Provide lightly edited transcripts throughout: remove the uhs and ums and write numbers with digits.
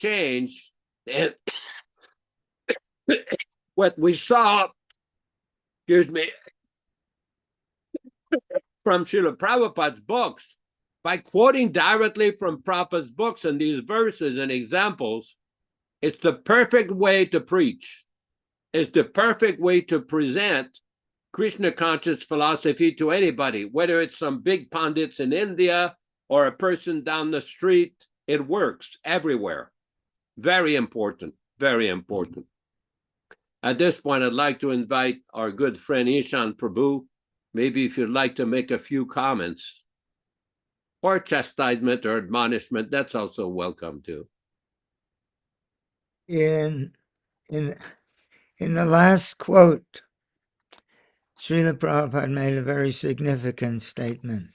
changed. And what we saw, excuse me, from Srila Prabhupada's books, by quoting directly from Prabhupada's books and these verses and examples, it's the perfect way to preach. It's the perfect way to present Krishna conscious philosophy to anybody, whether it's some big pundits in India or a person down the street. It works everywhere. Very important, very important. At this point, I'd like to invite our good friend Ishan Prabhu. Maybe if you'd like to make a few comments or chastisement or admonishment, that's also welcome too. In the last quote, Srila Prabhupada made a very significant statement.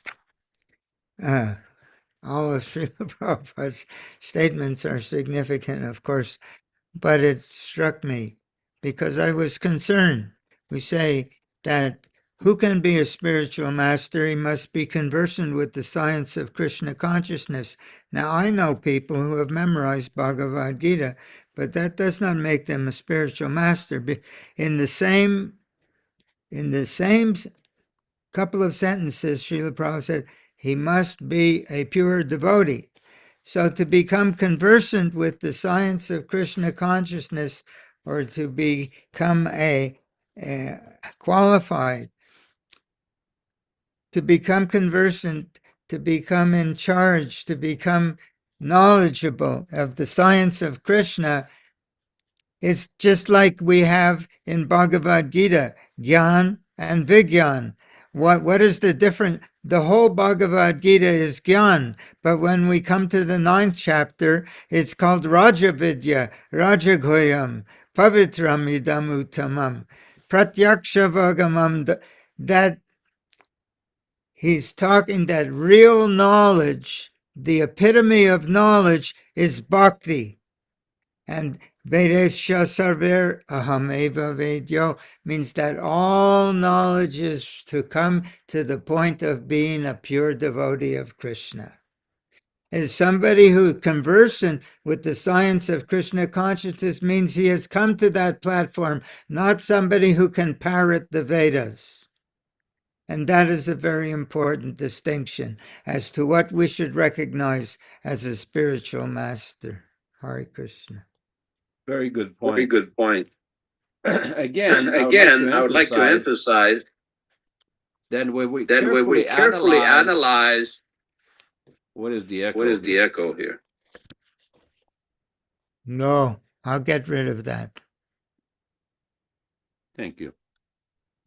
All of Srila Prabhupada's statements are significant, of course, but it struck me because I was concerned. We say that who can be a spiritual master? He must be conversant with the science of Krishna consciousness. Now, I know people who have memorized Bhagavad Gita, but that does not make them a spiritual master. In the same couple of sentences, Srila Prabhupada said, he must be a pure devotee. So to become conversant with the science of Krishna consciousness, or to become qualified, to become conversant, to become in charge, to become knowledgeable of the science of Krishna, it's just like we have in Bhagavad Gita, Gyan and Vigyan. What is the difference? The whole Bhagavad Gita is Gyan, but when we come to the 9th chapter, it's called Raja Vidya, Rajagoyam, Pavitram Idam Uttamam, Pratyaksha Vagamam. That he's talking that real knowledge, the epitome of knowledge is bhakti. And Vedesha Sarver Ahameva Vedyo means that all knowledge is to come to the point of being a pure devotee of Krishna. As somebody who conversant with the science of Krishna consciousness means he has come to that platform, not somebody who can parrot the Vedas. And that is a very important distinction as to what we should recognize as a spiritual master. Hare Krishna. Very good point. Very good point. Again, I would like to emphasize that when we carefully analyze what is the echo? What is the echo here? No, I'll get rid of that. Thank you.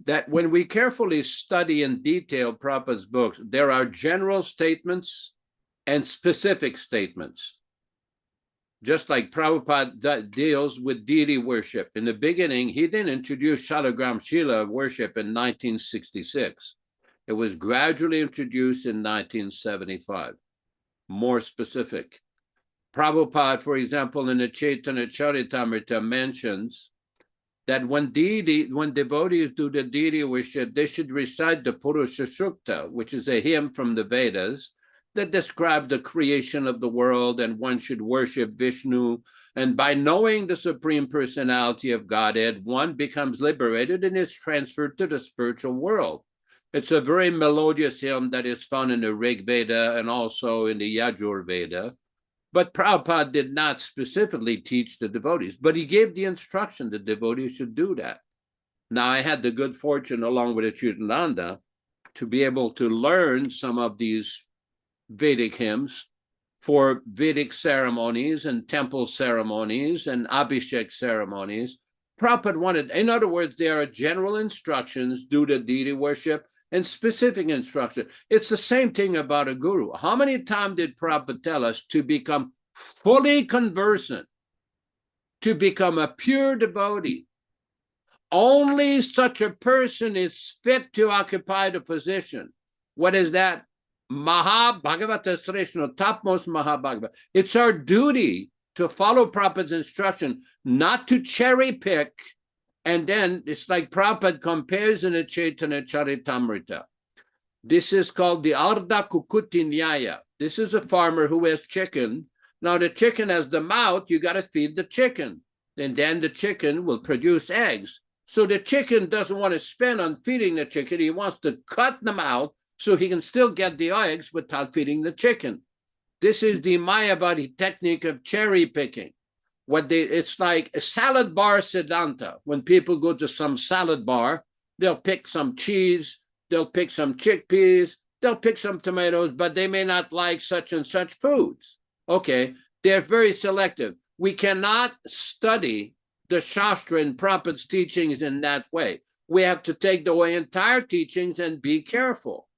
That when we carefully study in detail Prabhupada's books, there are general statements and specific statements. Just like Prabhupada deals with deity worship. In the beginning, he didn't introduce Shalagram Shila worship in 1966. It was gradually introduced in 1975. More specific. Prabhupada, for example, in the Chaitanya Charitamrita mentions that when devotees do the deity worship, they should recite the Purusha Sukta, which is a hymn from the Vedas, that describe the creation of the world, and one should worship Vishnu. And by knowing the Supreme Personality of Godhead, one becomes liberated and is transferred to the spiritual world. It's a very melodious hymn that is found in the Rig Veda and also in the Yajur Veda. But Prabhupada did not specifically teach the devotees, but he gave the instruction that devotees should do that. Now, I had the good fortune, along with Achyutananda, to be able to learn some of these Vedic hymns for Vedic ceremonies and temple ceremonies and Abhishek ceremonies. Prabhupada wanted, in other words, there are general instructions, do the deity worship, and specific instruction. It's the same thing about a guru. How many times did Prabhupada tell us to become fully conversant, to become a pure devotee? Only such a person is fit to occupy the position. What is that? Mahabhagavata Sreshno, topmost Mahabhagavata. It's our duty to follow Prabhupada's instruction, not to cherry pick. And then it's like Prabhupada compares in the Chaitanya Charitamrita. This is called the Ardha Kukuti Nyaya. This is a farmer who has chicken, Now the chicken has the mouth, you got to feed the chicken. And then the chicken will produce eggs. So the chicken doesn't want to spend on feeding the chicken. He wants to cut them out so he can still get the eggs without feeding the chicken. This is the Mayavadi technique of cherry picking. It's like a salad bar Siddhanta. When people go to some salad bar, they'll pick some cheese, they'll pick some chickpeas, they'll pick some tomatoes, but they may not like such and such foods. Okay, they're very selective. We cannot study the Shastra and Prabhupada's teachings in that way. We have to take the entire teachings and be careful.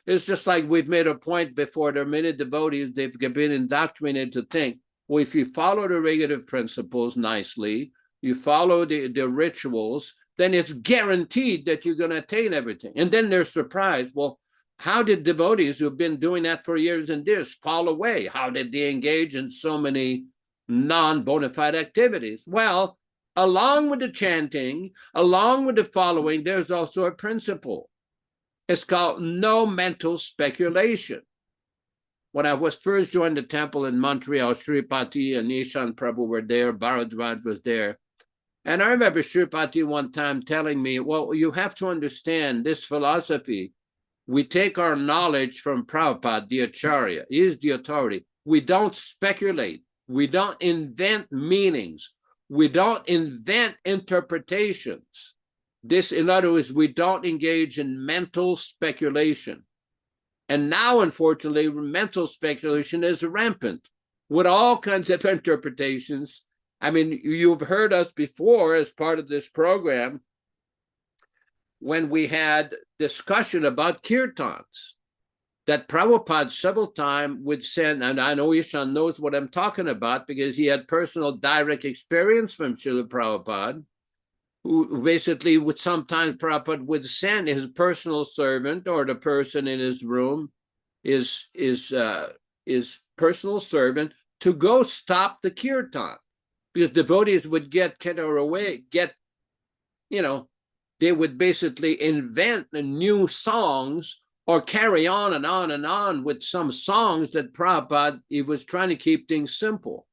It's just like we've made a point before. There are many devotees, they've been indoctrinated to think, well, if you follow the regulative principles nicely, you follow the rituals, then it's guaranteed that you're going to attain everything. And then they're surprised, well, how did devotees who've been doing that for years and years fall away? How did they engage in so many non-bona fide activities? Well, along with the chanting, along with the following, there's also a principle. It's called no mental speculation. When I was first joined the temple in Montreal, Sripati and Nishan Prabhu were there, Bharadwaj was there. And I remember Sripati one time telling me, well, you have to understand this philosophy. We take our knowledge from Prabhupada, the Acharya. He is the authority. We don't speculate. We don't invent meanings. We don't invent interpretations. This, in other words, we don't engage in mental speculation. And now, unfortunately, mental speculation is rampant with all kinds of interpretations. I mean, you've heard us before as part of this program when we had discussion about kirtans, that Prabhupada several times would send, and I know Ishan knows what I'm talking about because he had personal direct experience from Srila Prabhupada, who basically would sometimes Prabhupada would send his personal servant or the person in his room, his personal servant, to go stop the kirtan, because devotees would get they would basically invent new songs or carry on and on and on with some songs that Prabhupada, he was trying to keep things simple.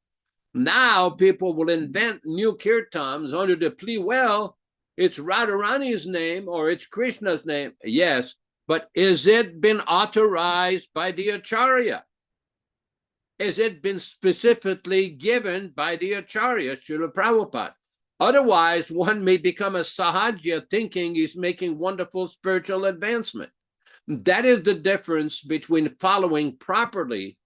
Now people will invent new kirtans under the plea, well, it's Radharani's name or it's Krishna's name. Yes, but is it been authorized by the Acharya? Is it been specifically given by the Acharya, Srila Prabhupada? Otherwise, one may become a sahajya thinking he's making wonderful spiritual advancement. That is the difference between following properly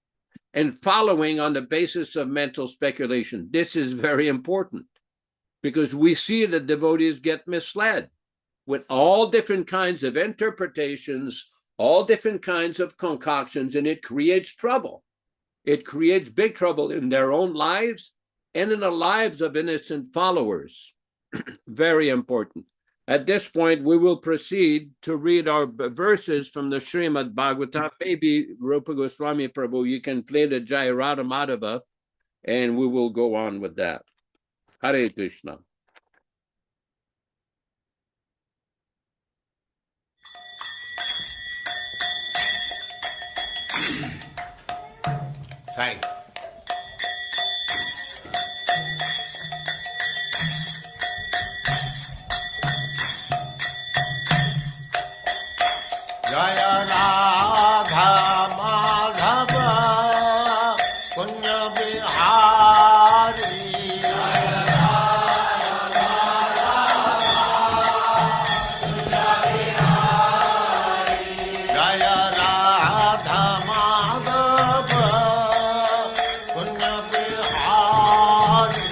and following on the basis of mental speculation. This is very important because we see that devotees get misled with all different kinds of interpretations, all different kinds of concoctions, and it creates trouble. It creates big trouble in their own lives and in the lives of innocent followers. Very important. At this point, we will proceed to read our verses from the Srimad Bhagavatam. Maybe Rupa Goswami Prabhu, you can play the Jai Radha Madhava, and we will go on with that. Hare Krishna. Sai. Jaya Radha Madhava Punya Bihari. Jaya Radha Madhava Punya Bihari. Jaya Radha Madhava Punya Bihari.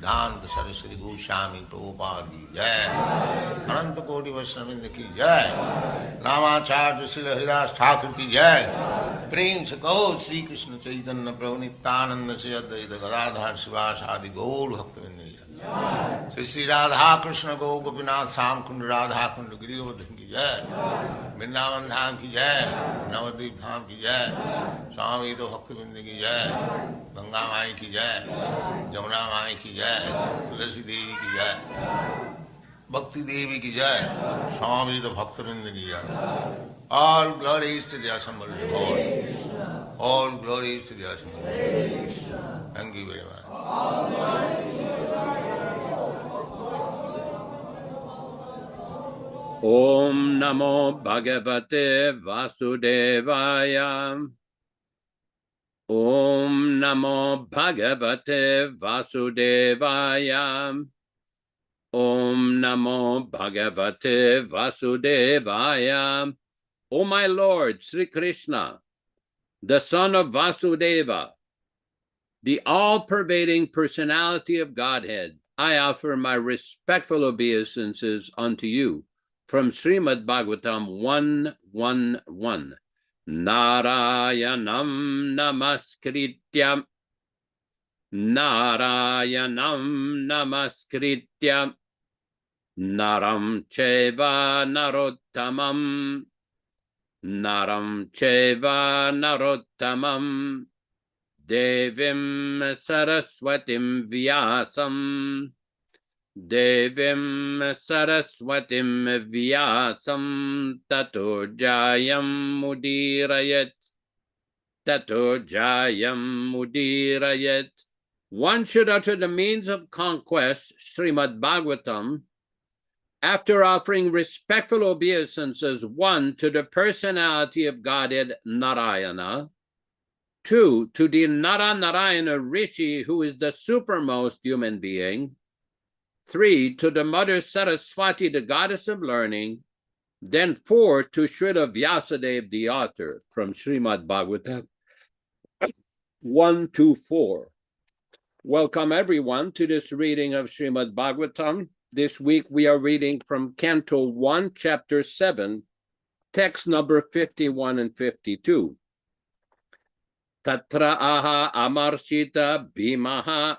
Siddhanta Saraswati Goswami Prabhupāda ki jai, Ananta Koti Vaishnavrinda ki jai, Namacharya Srila Haridas Thakur ki jai, Prem se kaho Sri Krishna Chaitanya Prabhu Nityananda Sri Advaita Gadadhar Sivas Adi Gaur Bhaktivedanta Swami Sri Radha Krishna Go Gopinath Sam Kund Radha Kund Giridham ki jai, Vrindavan Dham ki jai, Navadvip Dham ki jai, Swami Bhaktivedanta ki jai, Ganga Mai ki jai, Jamuna Mai ki jai, Tulasi Devi ki jai, Bhakti Devi ki jai, Swami Bhaktivedanta ki jai. All glories to the assembled Lord. All glories to the assembled Lord. Thank you very much. Om Namo Bhagavate Vasudevaya. Om Namo Bhagavate Vasudevaya. Om Namo Bhagavate Vasudevaya. O my Lord, Sri Krishna, the son of Vasudeva, the all-pervading personality of Godhead, I offer my respectful obeisances unto you from Srimad Bhagavatam 1:1:1. Narayanam namaskrityam, Narayanam namaskrityam, Naram cheva narottamam, Naram cheva narottamam, Devim saraswatim vyasam, Devim saraswatim vyasam, tato jayam mudirayat, tato jayam mudirayat. One should utter the means of conquest, Srimad Bhagavatam, after offering respectful obeisances, 1, to the personality of Godhead Narayana, 2, to the Narayana Rishi, who is the supermost human being, 3, to the Mother Saraswati, the goddess of learning, then 4, to Srila Vyasadeva, the author, from Srimad Bhagavatam 1-4. Welcome everyone to this reading of Srimad Bhagavatam. This week we are reading from Canto 1, Chapter 7, text number 51 and 52. Tatra aha amarshita bhimaha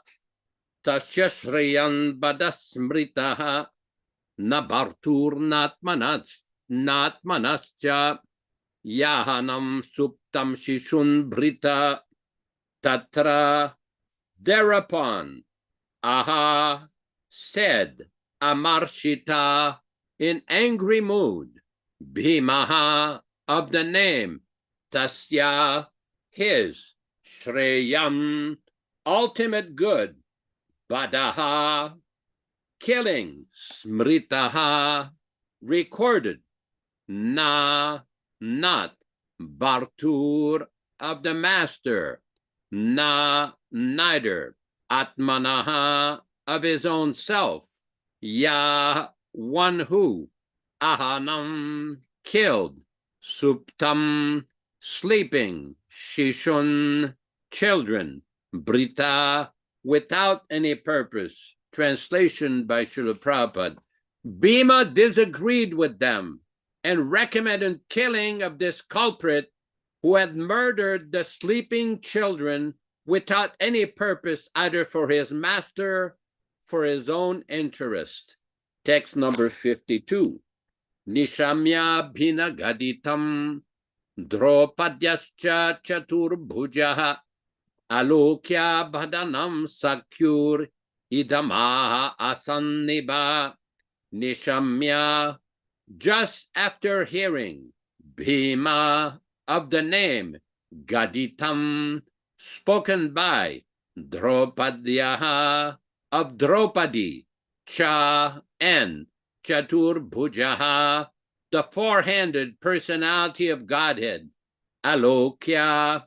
tasya shreyan badasmritaha nabartur natmanascha yahanam suptam shishun brita tatra. Thereupon Aha said, Amarshita, in angry mood, Bhimaha, of the name, Tasya, his, Shreyam, ultimate good, Badaha, killing, Smritaha, recorded, Na, not, Bartur, of the master, Na, neither, Atmanaha, of his own self, Ya, one who, Ahanam, killed, Suptam, sleeping, Shishun, children, Brita, without any purpose. Translation by Srila Prabhupada. Bhima disagreed with them and recommended killing of this culprit who had murdered the sleeping children without any purpose, either for his master, for his own interest. Text number 52. Nishamya bhina gaditam dropadyascha chatur bhujaha alokya bhadanam sakyur idamaha asanniba. Nishamya, just after hearing Bhima, of the name Gaditam, spoken by Draupadyaha, of Draupadi, Cha, and Chatur Bhujaha, the four-handed personality of Godhead, Alokya,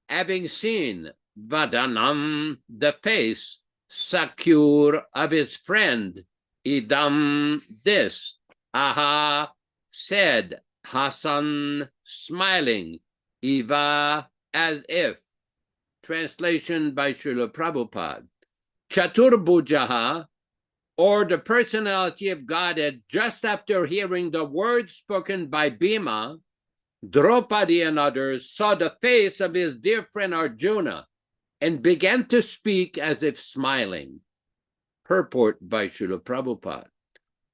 having seen Vadanam, the face, Sakyur, of his friend, Idam, this, Aha, said, Hasan, smiling, Iva, as if. Translation by Srila Prabhupada. Chaturbhujaha, or the personality of Godhead, just after hearing the words spoken by Bhima, Draupadi and others saw the face of his dear friend Arjuna and began to speak as if smiling. Purport by Srila Prabhupada.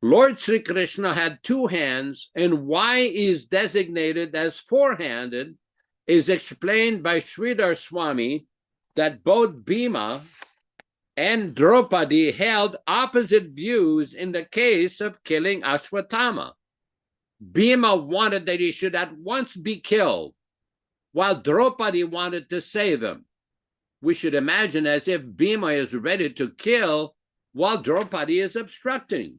Lord Sri Krishna had two hands, and why he is designated as four-handed is explained by Sridhar Swami that both Bhima and Draupadi held opposite views in the case of killing Ashwatthama. Bhima wanted that he should at once be killed, while Draupadi wanted to save him. We should imagine as if Bhima is ready to kill while Draupadi is obstructing.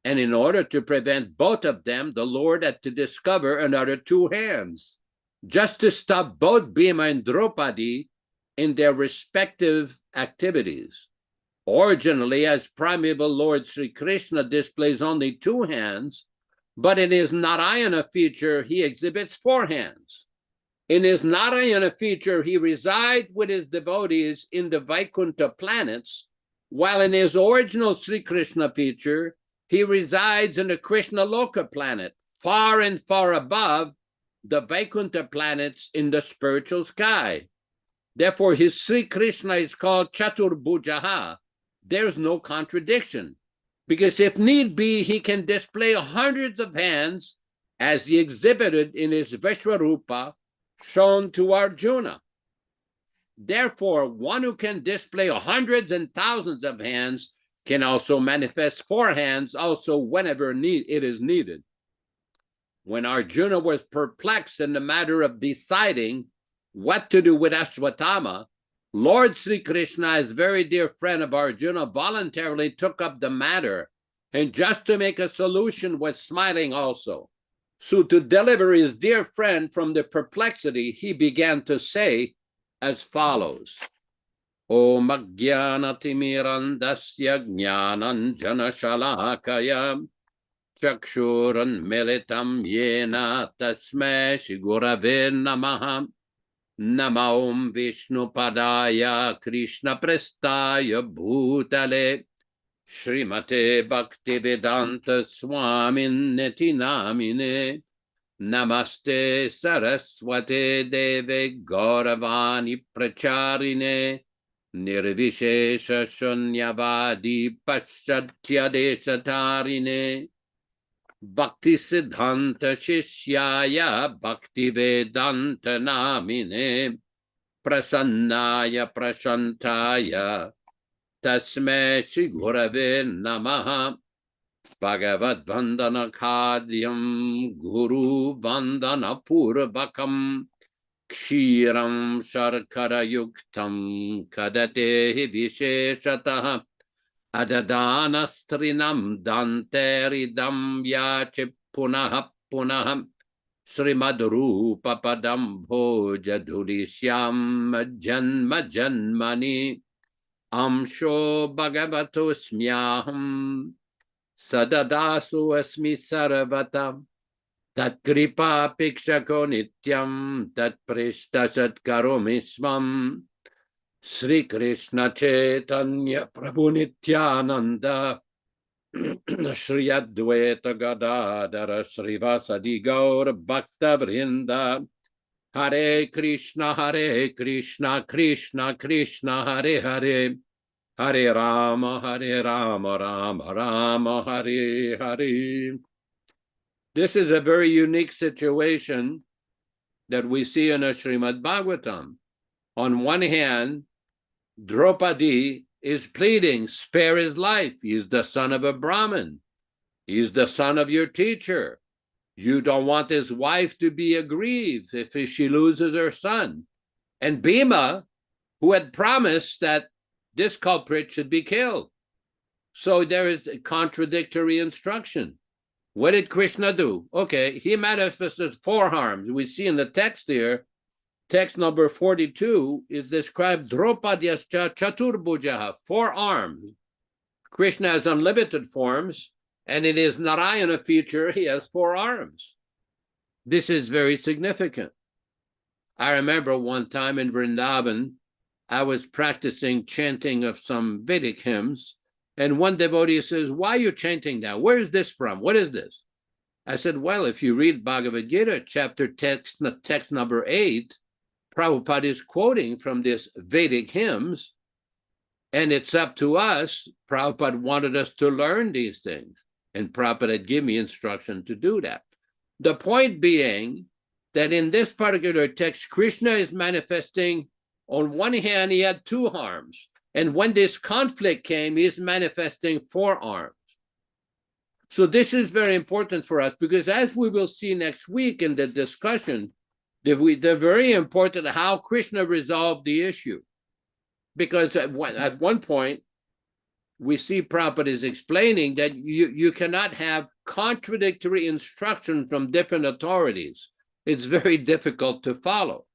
And in order to prevent both of them, the Lord had to discover another two hands, just to stop both Bhima and Draupadi in their respective activities. Originally, as primeval Lord Sri Krishna displays only two hands, but in his Narayana feature, he exhibits four hands. In his Narayana feature, he resides with his devotees in the Vaikuntha planets, while in his original Sri Krishna feature, he resides in the Krishna Loka planet, far and far above the Vaikuntha planets in the spiritual sky. Therefore, his Sri Krishna is called Chaturbhujaha. There's no contradiction, because if need be, he can display hundreds of hands as he exhibited in his Vishwarupa shown to Arjuna. Therefore, one who can display hundreds and thousands of hands can also manifest four hands also whenever it is needed. When Arjuna was perplexed in the matter of deciding what to do with Ashwatthama, Lord Sri Krishna, as very dear friend of Arjuna, voluntarily took up the matter, and just to make a solution was smiling also. So to deliver his dear friend from the perplexity, he began to say as follows. Om Ajnanatirmirandasya Jnananjana Shalakaya Chakshuran Militam Yena Tasmai Shri Gurave Namaha Namo Vishnu Padaya Krishna Prestaya Bhutale Srimate Bhaktivedanta Swami Namine Namaste Saraswate Deve Gauravani Pracharine Nirvishesha Shunyavadi Paschatya Desatarine Bhakti Siddhanta Shishyaya Bhaktivedanta Namine Prasannaya Prashantaya Tasmai Shri Gurave Namaha Bhagavad Vandana Khadyam Guru Vandana Purvakam Kshiram Sharkara Yuktam Kadate Visheshataha Adadana Strinam Danteridam Yache Punaha Punaha Srimad Rupa Padam Bhoja Dhurishyam Janma Janmani Amsho Bhagavato Smyaham Sadadasu Asmi Saravatam Tat Kripa Pikshako Nityam Tat Prishta Satkaromismam Sri Krishna Chaitanya Prabhu Nityananda Shri Advaita Gadadara Srivasadi Gaur Bhakta Vrinda Hare Krishna Krishna Krishna Hare Hare Hare Rama Rama Rama Hare Hare. This is a very unique situation that we see in a Srimad Bhagavatam. On one hand, Draupadi is pleading, spare his life. He is the son of a Brahmin. He is the son of your teacher. You don't want his wife to be aggrieved if she loses her son. And Bhima, who had promised that this culprit should be killed. So there is a contradictory instruction. What did Krishna do? Okay, he manifested four arms. We see in the text here, text number 42 is described Draupadiyascha Chaturbhujaha, four arms. Krishna has unlimited forms, and in his Narayana feature, he has four arms. This is very significant. I remember one time in Vrindavan, I was practicing chanting of some Vedic hymns, and one devotee says, "Why are you chanting now? Where is this from? What is this?" I said, "Well, if you read Bhagavad Gita, chapter text number 8, Prabhupada is quoting from this Vedic hymns, and it's up to us. Prabhupada wanted us to learn these things, and Prabhupada gave me instruction to do that." The point being that in this particular text, Krishna is manifesting, on one hand, he had two arms. And when this conflict came, he's manifesting 4 arms. So this is very important for us, because as we will see next week in the discussion, they're very important how Krishna resolved the issue. Because at one point, we see Prabhupada is explaining that you cannot have contradictory instruction from different authorities. It's very difficult to follow.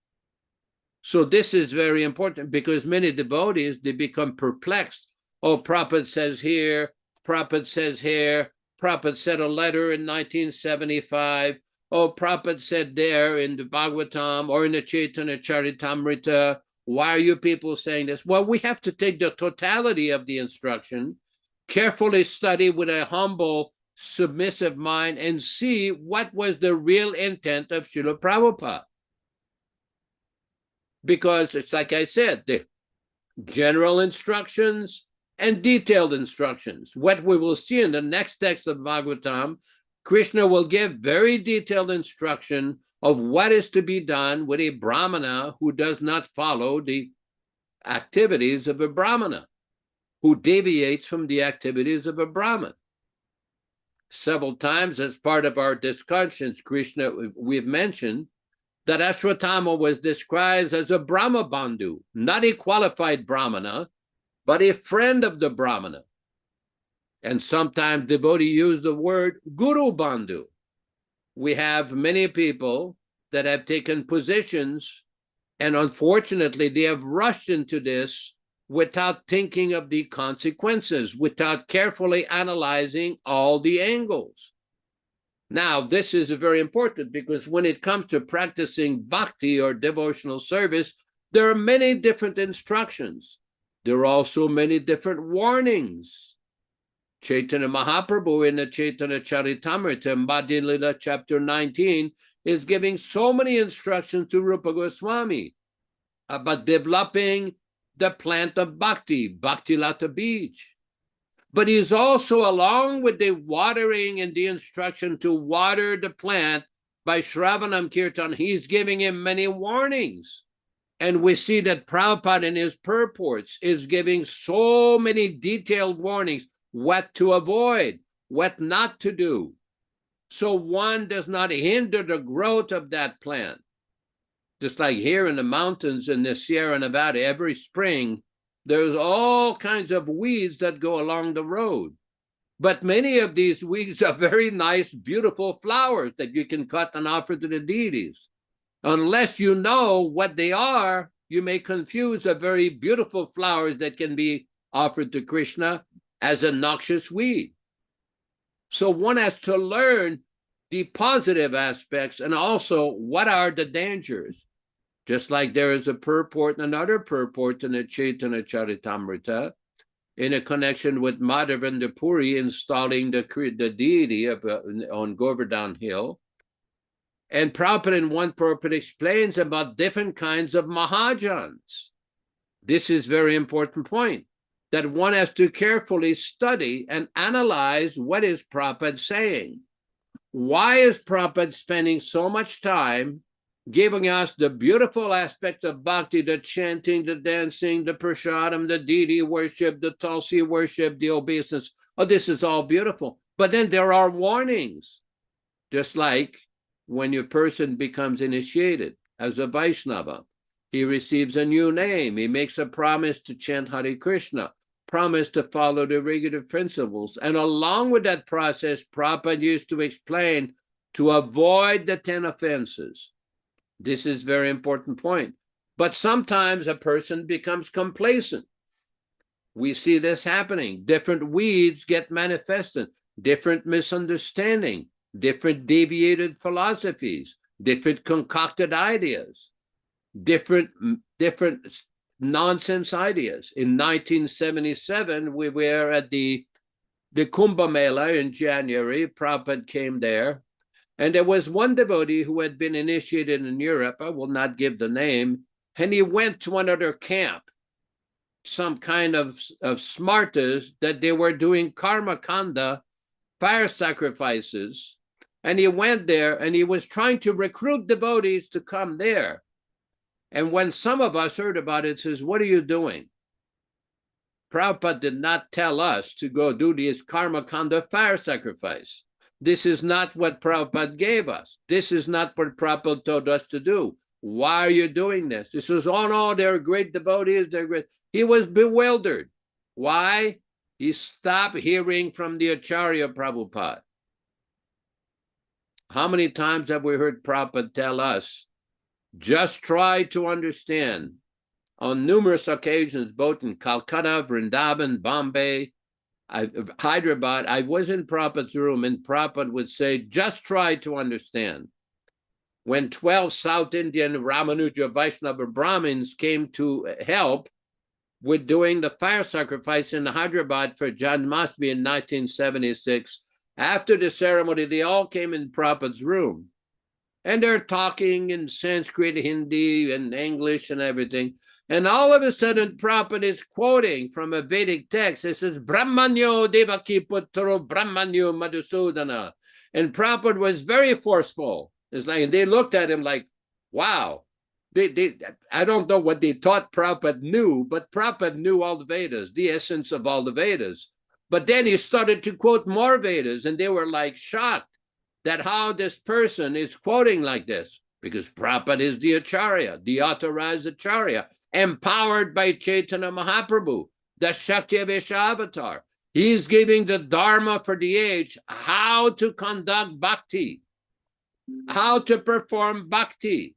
So this is very important, because many devotees, they become perplexed. Oh, Prabhupada says here, Prabhupada says here, Prabhupada said a letter in 1975. Oh, Prabhupada said there in the Bhagavatam or in the Chaitanya Charitamrita. Why are you people saying this? Well, we have to take the totality of the instruction, carefully study with a humble, submissive mind, and see what was the real intent of Srila Prabhupada. Because it's like I said, the general instructions and detailed instructions. What we will see in the next text of Bhagavatam, Krishna will give very detailed instruction of what is to be done with a Brahmana who does not follow the activities of a Brahmana, who deviates from the activities of a Brahman. Several times as part of our discussions, Krishna, we've mentioned that Ashwatthama was described as a Brahma Bandhu, not a qualified Brahmana, but a friend of the Brahmana. And sometimes devotees use the word Guru Bandhu. We have many people that have taken positions, and unfortunately, they have rushed into this without thinking of the consequences, without carefully analyzing all the angles. Now, this is very important, because when it comes to practicing bhakti or devotional service, there are many different instructions. There are also many different warnings. Chaitanya Mahaprabhu in the Chaitanya Charitamrita, Madhya Lila chapter 19, is giving so many instructions to Rupa Goswami about developing the plant of bhakti, Bhakti Lata Bij. But he's also, along with the watering and the instruction to water the plant by Shravanam Kirtan, he's giving him many warnings. And we see that Prabhupada in his purports is giving so many detailed warnings, what to avoid, what not to do. So one does not hinder the growth of that plant. Just like here in the mountains in the Sierra Nevada, every spring, there's all kinds of weeds that go along the road. But many of these weeds are very nice, beautiful flowers that you can cut and offer to the deities. Unless you know what they are, you may confuse a very beautiful flowers that can be offered to Krishna as a noxious weed. So one has to learn the positive aspects and also what are the dangers. Just like there is a purport and another purport in the Chaitanya Charitamrita in a connection with Madhavendra Puri installing the deity on Govardhan Hill. And Prabhupada in one purport explains about different kinds of Mahajans. This is a very important point, that one has to carefully study and analyze what is Prabhupada saying. Why is Prabhupada spending so much time giving us the beautiful aspect of bhakti, the chanting, the dancing, the prasadam, the deity worship, the tulsi worship, the obeisance? Oh, this is all beautiful. But then there are warnings. Just like when your person becomes initiated as a Vaishnava, he receives a new name. He makes a promise to chant Hare Krishna, promise to follow the regular principles. And along with that process, Prabhupada used to explain to avoid the 10 offenses. This is a very important point. But sometimes a person becomes complacent. We see this happening. Different weeds get manifested, different misunderstanding, different deviated philosophies, different concocted ideas, different nonsense ideas. In 1977, we were at the Kumbh Mela in January. Prabhupada came there. And there was one devotee who had been initiated in Europe. I will not give the name. And he went to another camp, some kind of smartas, that they were doing karma kanda, fire sacrifices. And he went there and he was trying to recruit devotees to come there. And when some of us heard about it, says, what are you doing? Prabhupada did not tell us to go do this karma kanda fire sacrifice. This is not what Prabhupada gave us. This is not what Prabhupada told us to do. Why are you doing this? This is, oh no, they're great devotees, they're great. He was bewildered. Why? He stopped hearing from the Acharya Prabhupada. How many times have we heard Prabhupada tell us, just try to understand? On numerous occasions, both in Calcutta, Vrindavan, Bombay, Hyderabad, I was in Prabhupada's room, and Prabhupada would say, just try to understand. When 12 South Indian Ramanuja Vaishnava Brahmins came to help with doing the fire sacrifice in Hyderabad for Janmashtami in 1976, after the ceremony, they all came in Prabhupada's room. And they're talking in Sanskrit, Hindi, and English and everything. And all of a sudden, Prabhupada is quoting from a Vedic text. It says, Brahmanyo Devaki Putro Brahmanyo Madhusudana. And Prabhupada was very forceful. It's like, and they looked at him like, wow. I don't know what they thought Prabhupada knew, but Prabhupada knew all the Vedas, the essence of all the Vedas. But then he started to quote more Vedas, and they were like shocked that how this person is quoting like this, because Prabhupada is the Acharya, the authorized Acharya, empowered by Chaitanya Mahaprabhu, the Shakti-Vesha avatar. He's giving the Dharma for the age, how to conduct bhakti, how to perform bhakti.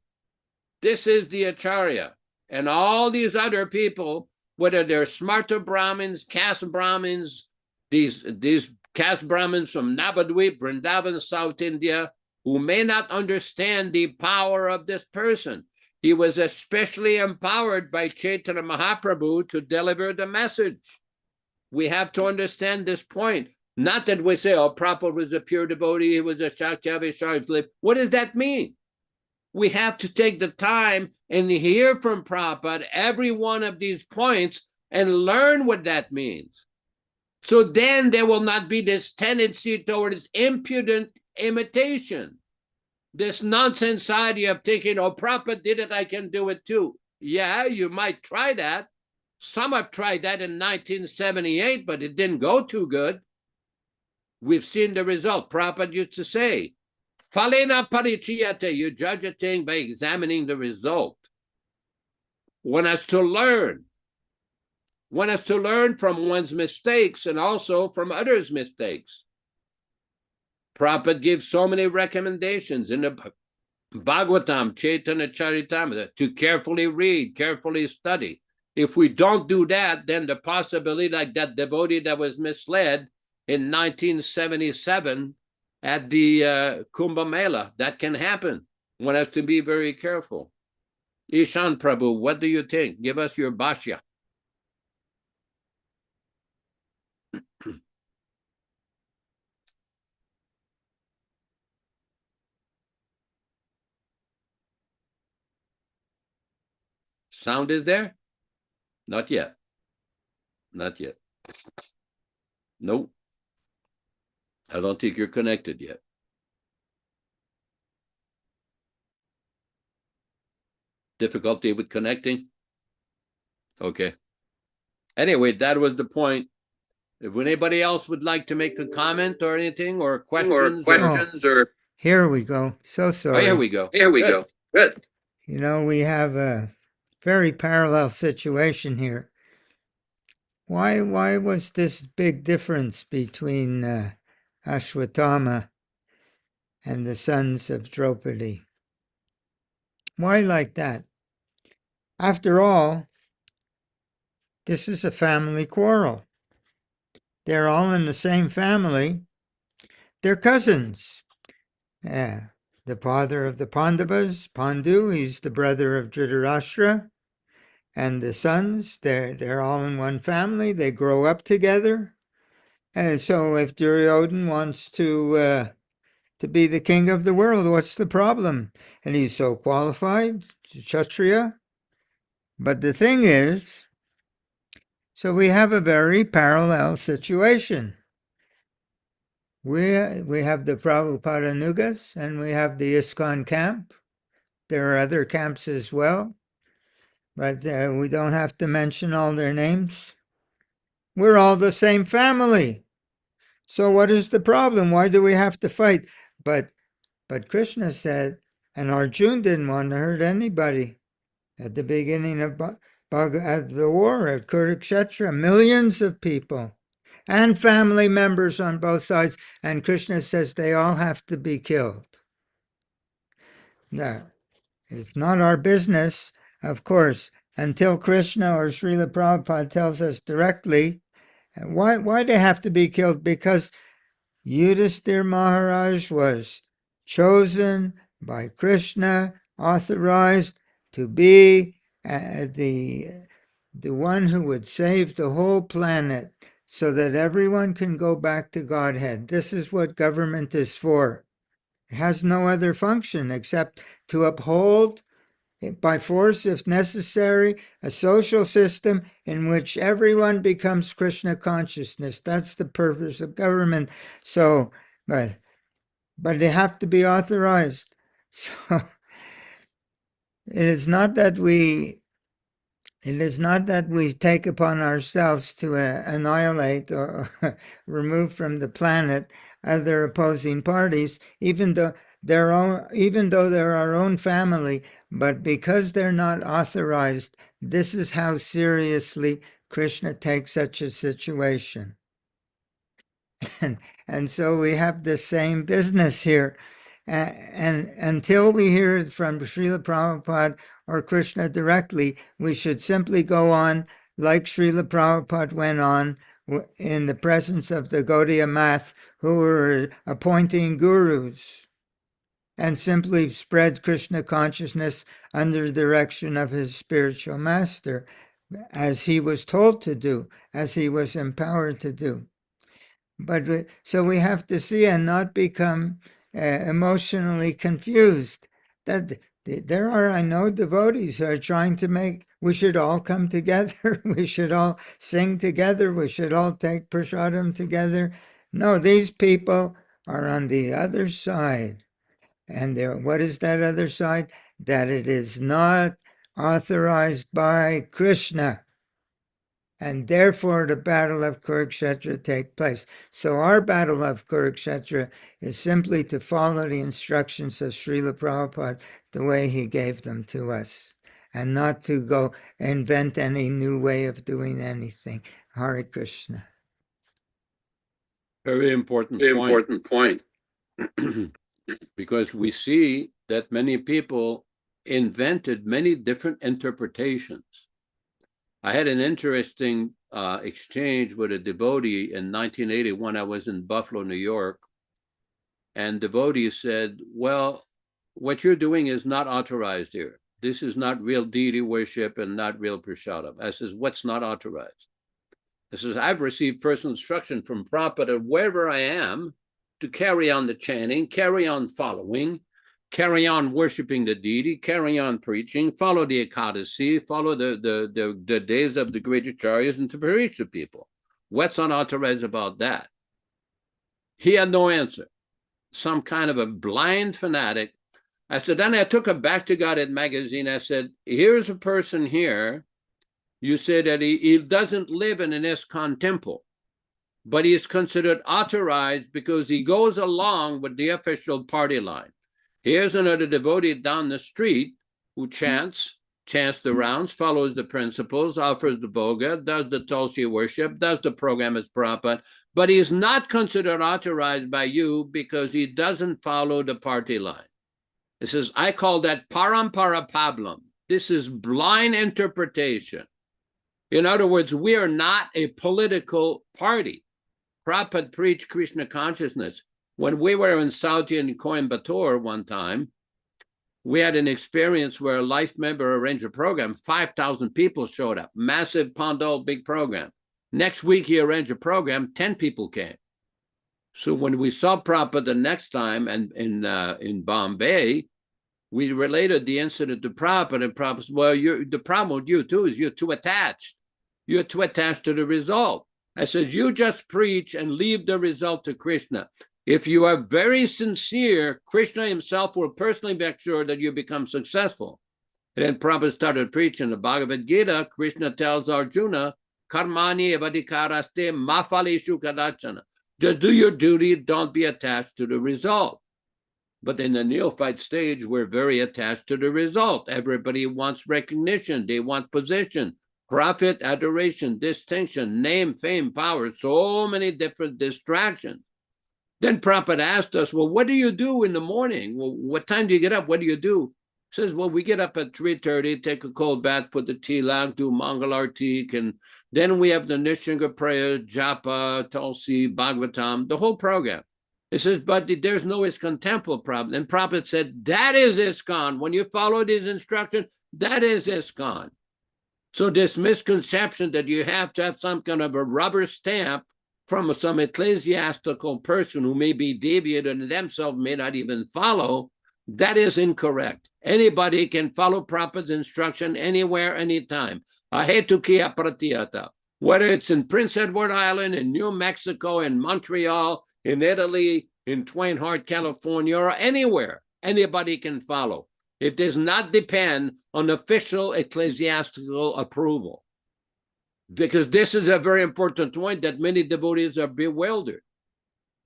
This is the Acharya. And all these other people, whether they're Smarta Brahmins, caste Brahmins, these caste Brahmins from Navadvip, Vrindavan, South India, who may not understand the power of this person. He was especially empowered by Chaitanya Mahaprabhu to deliver the message. We have to understand this point. Not that we say, oh, Prabhupada was a pure devotee, he was a Shakti-Avishar. What does that mean? We have to take the time and hear from Prabhupada every one of these points and learn what that means. So then there will not be this tendency towards impudent imitation. This nonsense idea of thinking, oh, Prabhupada did it, I can do it too. Yeah, you might try that. Some have tried that in 1978, but it didn't go too good. We've seen the result. Prabhupada used to say, Phalena parichiyate, you judge a thing by examining the result. One has to learn. One has to learn from one's mistakes and also from others' mistakes. Prabhupada gives so many recommendations in the Bhagavatam, Chaitanya Charitamrita, to carefully read, carefully study. If we don't do that, then the possibility, like that devotee that was misled in 1977 at the Kumbh Mela, that can happen. One has to be very careful. Ishan Prabhu, what do you think? Give us your bhashya. Sound is there? Not yet. Not yet. Nope. I don't think you're connected yet. Difficulty with connecting? Okay. Anyway, that was the point. If anybody else would like to make a comment or anything, or questions, or here we go. So sorry. Oh, here we go. Here we go. Good. You know, we have a very parallel situation here. Why was this big difference between Ashwatthama and the sons of Draupadi? Why like that? After all, this is a family quarrel. They're all in the same family. They're cousins. The father of the Pandavas, Pandu, he's the brother of Dhritarashtra. and the sons, they're all in one family. They grow up together. And so if Duryodhana wants to be the king of the world, what's the problem? And he's so qualified, Kshatriya. But the thing is, so we have a very parallel situation. We have the Prabhupada Nugas, and we have the ISKCON camp. There are other camps as well, but we don't have to mention all their names. We're all the same family. So what is the problem? Why do we have to fight? But Krishna said, and Arjuna didn't want to hurt anybody. At the beginning of the war at Kurukshetra, millions of people and family members on both sides, and Krishna says they all have to be killed. Now, it's not our business, of course, until Krishna or Srila Prabhupada tells us directly why they have to be killed, because Yudhisthira Maharaj was chosen by Krishna, authorized to be the one who would save the whole planet so that everyone can go back to Godhead. This is what government is for. It has no other function except to uphold, by force if necessary, a social system in which everyone becomes Krishna consciousness. That's the purpose of government. So, but they have to be authorized. So it is not that we take upon ourselves to annihilate or remove from the planet other opposing parties, even though they're our own family, but because they're not authorized, this is how seriously Krishna takes such a situation. And so we have the same business here. And until we hear it from Srila Prabhupada or Krishna directly, we should simply go on like Srila Prabhupada went on in the presence of the Gaudiya Math, who were appointing gurus, and simply spread Krishna consciousness under the direction of his spiritual master, as he was told to do, as he was empowered to do. But so we have to see and not become emotionally confused. That there are, I know, devotees who are trying to make, we should all come together, we should all sing together, we should all take prasadam together. No, these people are on the other side. And what is that other side? That it is not authorized by Krishna. And therefore the battle of Kurukshetra take place. So our battle of Kurukshetra is simply to follow the instructions of Srila Prabhupada the way he gave them to us, and not to go invent any new way of doing anything. Hare Krishna. Very important point. Because we see that many people invented many different interpretations. I had an interesting exchange with a devotee in 1980 when I was in Buffalo, New York. And devotee said, well, what you're doing is not authorized here. This is not real deity worship and not real prasadam. I says, what's not authorized? I says, I've received personal instruction from Prabhupada wherever I am to carry on the chanting, carry on following, carry on worshiping the deity, carry on preaching, follow the Ekadasi, follow the days of the great Acharyas, and to preach to people. What's unauthorized about that? He had no answer. Some kind of a blind fanatic. I said, then I took him back to Godhead magazine. I said, here's a person here. You say that he doesn't live in an ISKCON temple, but he is considered authorized because he goes along with the official party line. Here's another devotee down the street who chants the rounds, follows the principles, offers the bhoga, does the Tulsi worship, does the program as Prabhupada, but he is not considered authorized by you because he doesn't follow the party line. It says, I call that parampara pablum. This is blind interpretation. In other words, we are not a political party. Prabhupada preached Krishna consciousness. When we were in Saudi and Coimbatore one time, We had an experience where a life member arranged a program, 5,000 people showed up, massive Pandal, big program. Next week, he arranged a program, 10 people came. So when we saw Prabhupada the next time and in Bombay, we related the incident to Prabhupada, and Prabhupada said, well, the problem with you too is you're too attached. You're too attached to the result. I said, you just preach and leave the result to Krishna. If you are very sincere, Krishna himself will personally make sure that you become successful. And then Prabhupada started preaching the Bhagavad Gita. Krishna tells Arjuna, Karmani evadikaraste mafalishu kadachana. Just do your duty, don't be attached to the result. But in the neophyte stage, we're very attached to the result. Everybody wants recognition. They want position, profit, adoration, distinction, name, fame, power, so many different distractions. Then Prabhupada asked us, well, what do you do in the morning? Well, what time do you get up? What do you do? He says, well, we get up at 3:30, take a cold bath, put the tilak, do Mangal Artik, and then we have the Nishinga prayers, Japa, Tulsi, Bhagavatam, the whole program. It says, but there's no ISKCON temple problem. And Prabhupada said, that is ISKCON. When you follow these instructions, that is ISKCON. So this misconception that you have to have some kind of a rubber stamp from some ecclesiastical person who may be deviated and themselves may not even follow, that is incorrect. Anybody can follow Prabhupada's instruction anywhere, anytime. Ahetukiya pratiyata. Whether it's in Prince Edward Island, in New Mexico, in Montreal, in Italy, in Twain Harte, California, or anywhere, anybody can follow. It does not depend on official ecclesiastical approval. Because this is a very important point that many devotees are bewildered.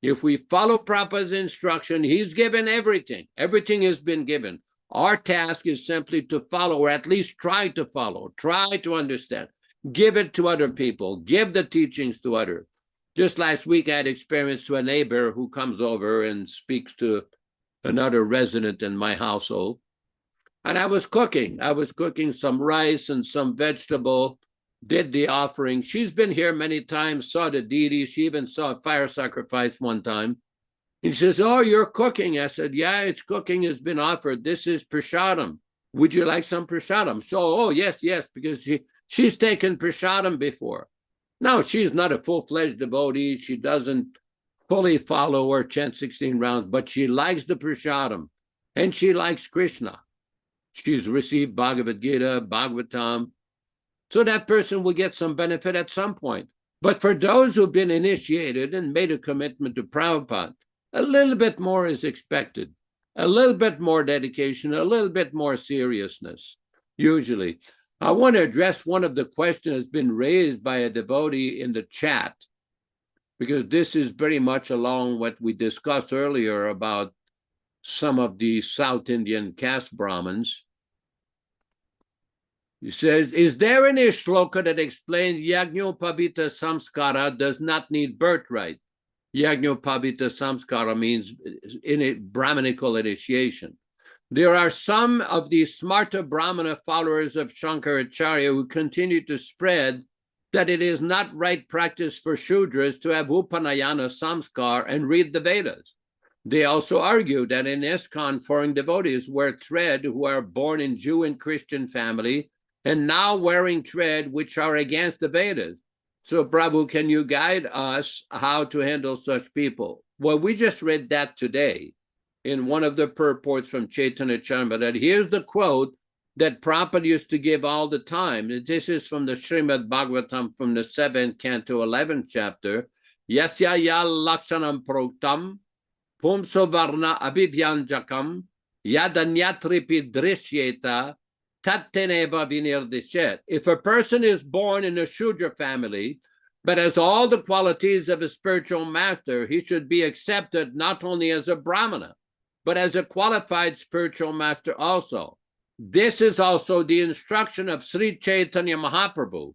If we follow Prabhupada's instruction, he's given everything. Everything has been given. Our task is simply to follow, or at least try to follow, try to understand. Give it to other people. Give the teachings to others. Just last week, I had experience to a neighbor who comes over and speaks to another resident in my household. And I was cooking. I was cooking some rice and some vegetable, did the offering. She's been here many times, saw the deity. She even saw a fire sacrifice one time. And she says, oh, you're cooking. I said, yeah, it's cooking has been offered. This is prasadam. Would you like some prasadam? So, oh, yes, because she's taken prasadam before. Now, she's not a full-fledged devotee. She doesn't fully follow or chant 16 rounds, but she likes the prasadam, and she likes Krishna. She's received Bhagavad Gita, Bhagavatam, so that person will get some benefit at some point. But for those who've been initiated and made a commitment to Prabhupada, a little bit more is expected, a little bit more dedication, a little bit more seriousness, usually. I want to address one of the questions that's been raised by a devotee in the chat, because this is very much along what we discussed earlier about some of the South Indian caste Brahmins. He says, is there any shloka that explains Yajñopavita Samskara does not need birthright? Yajñopavita Samskara means in a Brahminical initiation. There are some of the Smarta Brahmana followers of Founder-Ācārya who continue to spread that it is not right practice for Shudras to have Upanayana Samskar and read the Vedas. They also argue that in ISKCON, foreign devotees wear thread who are born in Jew and Christian family and now wearing thread which are against the Vedas. So, Prabhu, can you guide us how to handle such people? Well, we just read that today in one of the purports from Chaitanya Charitamrita. Here's the quote that Prabhupada used to give all the time. This is from the Srimad Bhagavatam from the 7th canto, 11th chapter. Yasya yal lakshanam proktam pumso varna abhivyanjakam yadanyatripi drishyeta tatteneva vinirdishet. If a person is born in a Shudra family, but has all the qualities of a spiritual master, he should be accepted not only as a Brahmana, but as a qualified spiritual master also. This is also the instruction of Sri Chaitanya Mahaprabhu.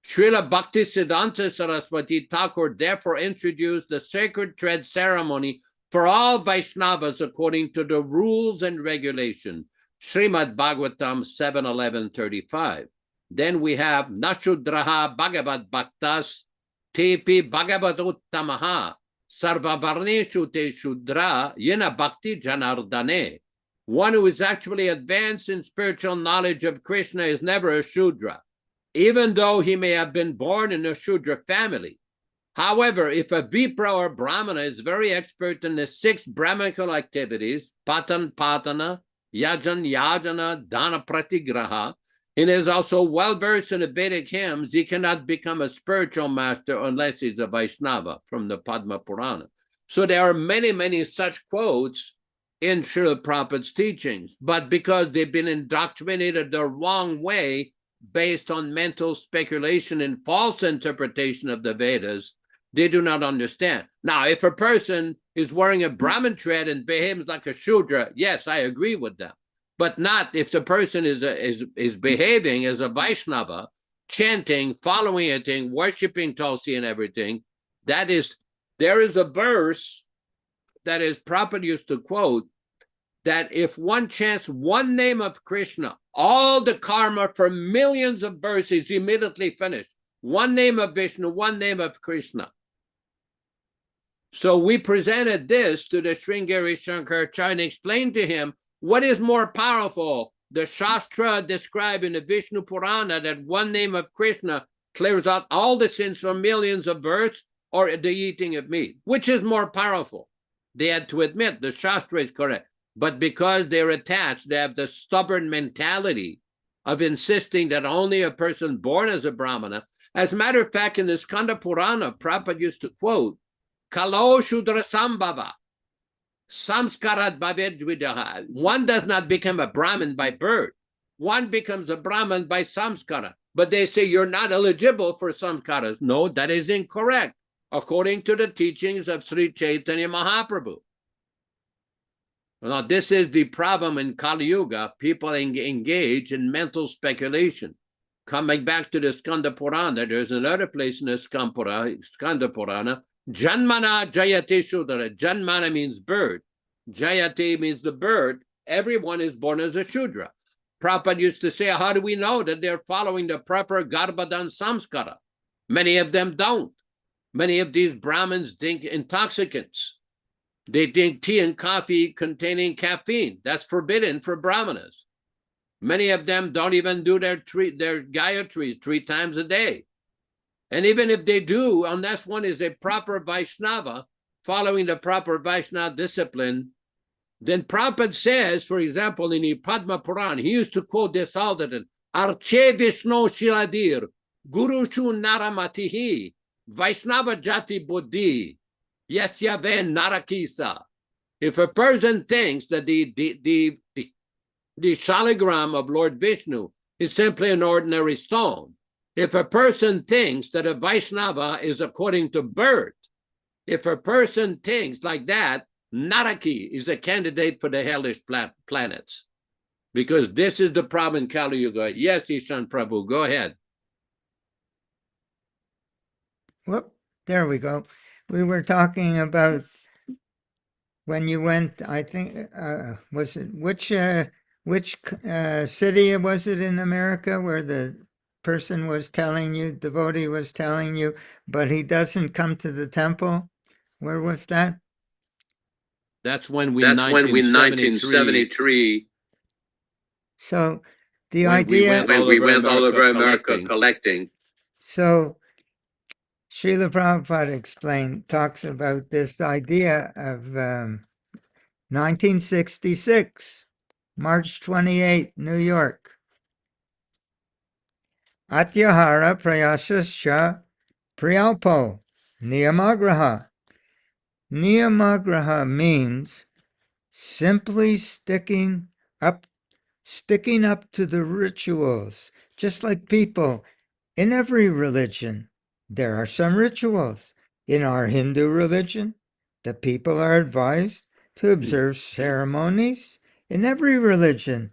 Srila Bhaktisiddhanta Saraswati Thakur therefore introduced the sacred thread ceremony for all Vaishnavas according to the rules and regulation. Srimad Bhagavatam 7:11-35. Then we have Nashudraha Bhagavad Bhaktas Tepi Bhagavad Uttamaha Sarvavarneshu Te Shudra Yena Bhakti Janardane. One who is actually advanced in spiritual knowledge of Krishna is never a Shudra, even though he may have been born in a Shudra family. However, if a Vipra or Brahmana is very expert in the 6 Brahmanical activities, Patan, Patana, Yajan, Yajana, Dana, Pratigraha, and is also well-versed in the Vedic hymns, he cannot become a spiritual master unless he's a Vaishnava from the Padma Purana. So there are many, many such quotes in Srila Prabhupada's teachings, but because they've been indoctrinated the wrong way based on mental speculation and false interpretation of the Vedas, they do not understand. Now, if a person is wearing a Brahmin thread and behaves like a Shudra, yes, I agree with them. But not if the person is behaving as a Vaishnava, chanting, following it, worshiping Tulsi and everything. There is a verse that is Prabhupada used to quote, that if one chants one name of Krishna, all the karma for millions of births is immediately finished. One name of Vishnu, one name of Krishna. So we presented this to the Sringeri Shankaracharya and explained to him, what is more powerful? The Shastra described in the Vishnu Purana that one name of Krishna clears out all the sins from millions of births, or the eating of meat. Which is more powerful? They had to admit the Shastra is correct. But because they're attached, they have the stubborn mentality of insisting that only a person born as a Brahmana. As a matter of fact, in the Skanda Purana, Prabhupada used to quote, Kalo Shudra Sambhava, Samskarat Bhavedvidaha. One does not become a Brahmin by birth. One becomes a Brahmin by samskara. But they say you're not eligible for samskaras. No, that is incorrect, according to the teachings of Sri Chaitanya Mahaprabhu. Now, this is the problem in Kali Yuga. People engage in mental speculation. Coming back to the Skanda Purana, there's another place in the Skanda Purana, Janmana Jayate Shudra. Janmana means birth. Jayate means the birth. Everyone is born as a Shudra. Prabhupada used to say, how do we know that they're following the proper Garbhadan Samskara? Many of them don't. Many of these Brahmins drink intoxicants. They drink tea and coffee containing caffeine. That's forbidden for Brahmanas. Many of them don't even do their Gayatri 3 times a day. And even if they do, unless one is a proper Vaishnava, following the proper Vaishnava discipline, then Prabhupada says, for example, in the Padma Purana, he used to quote this all the time, Arche Vishnu Shiladir, Guru Shu Naramatihi, Vaishnava Jati Buddhi, Yasya Ven Narakisa. If a person thinks that the shaligram of Lord Vishnu is simply an ordinary stone, if a person thinks that a Vaishnava is according to birth, if a person thinks like that, Naraki is a candidate for the hellish planets. Because this is the problem in Kali Yuga. Yes, Ishan Prabhu, go ahead. Whoop, there we go. We were talking about when you went, I think, was it, which city was it in America where the person was telling you, devotee was telling you, but he doesn't come to the temple? Where was that? That's when we 1973. So the idea when we went all over America collecting. So Srila Prabhupada talks about this idea of 1966, March 28, New York. Atyahara prayasascha priyalpo niyamagraha. Niyamagraha means simply sticking up to the rituals, just like people in every religion. There are some rituals. In our Hindu religion, the people are advised to observe ceremonies. In every religion,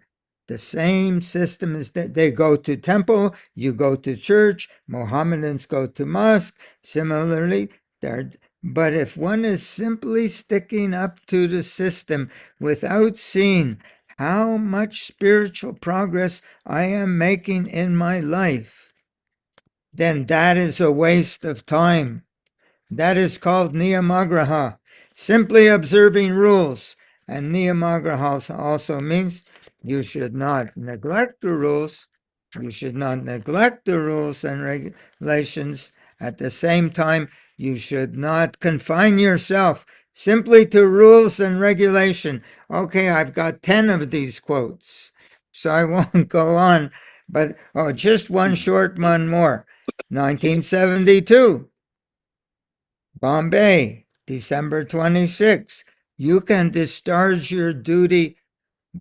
the same system is that they go to temple, you go to church, Mohammedans go to mosque. Similarly, but if one is simply sticking up to the system without seeing how much spiritual progress I am making in my life, then that is a waste of time. That is called niyamagraha, simply observing rules. And niyamagraha also means you should not neglect the rules. You should not neglect the rules and regulations. At the same time, you should not confine yourself simply to rules and regulation. Okay, I've got 10 of these quotes, so I won't go on. But, just one short one more. 1972, Bombay, December 26. You can discharge your duty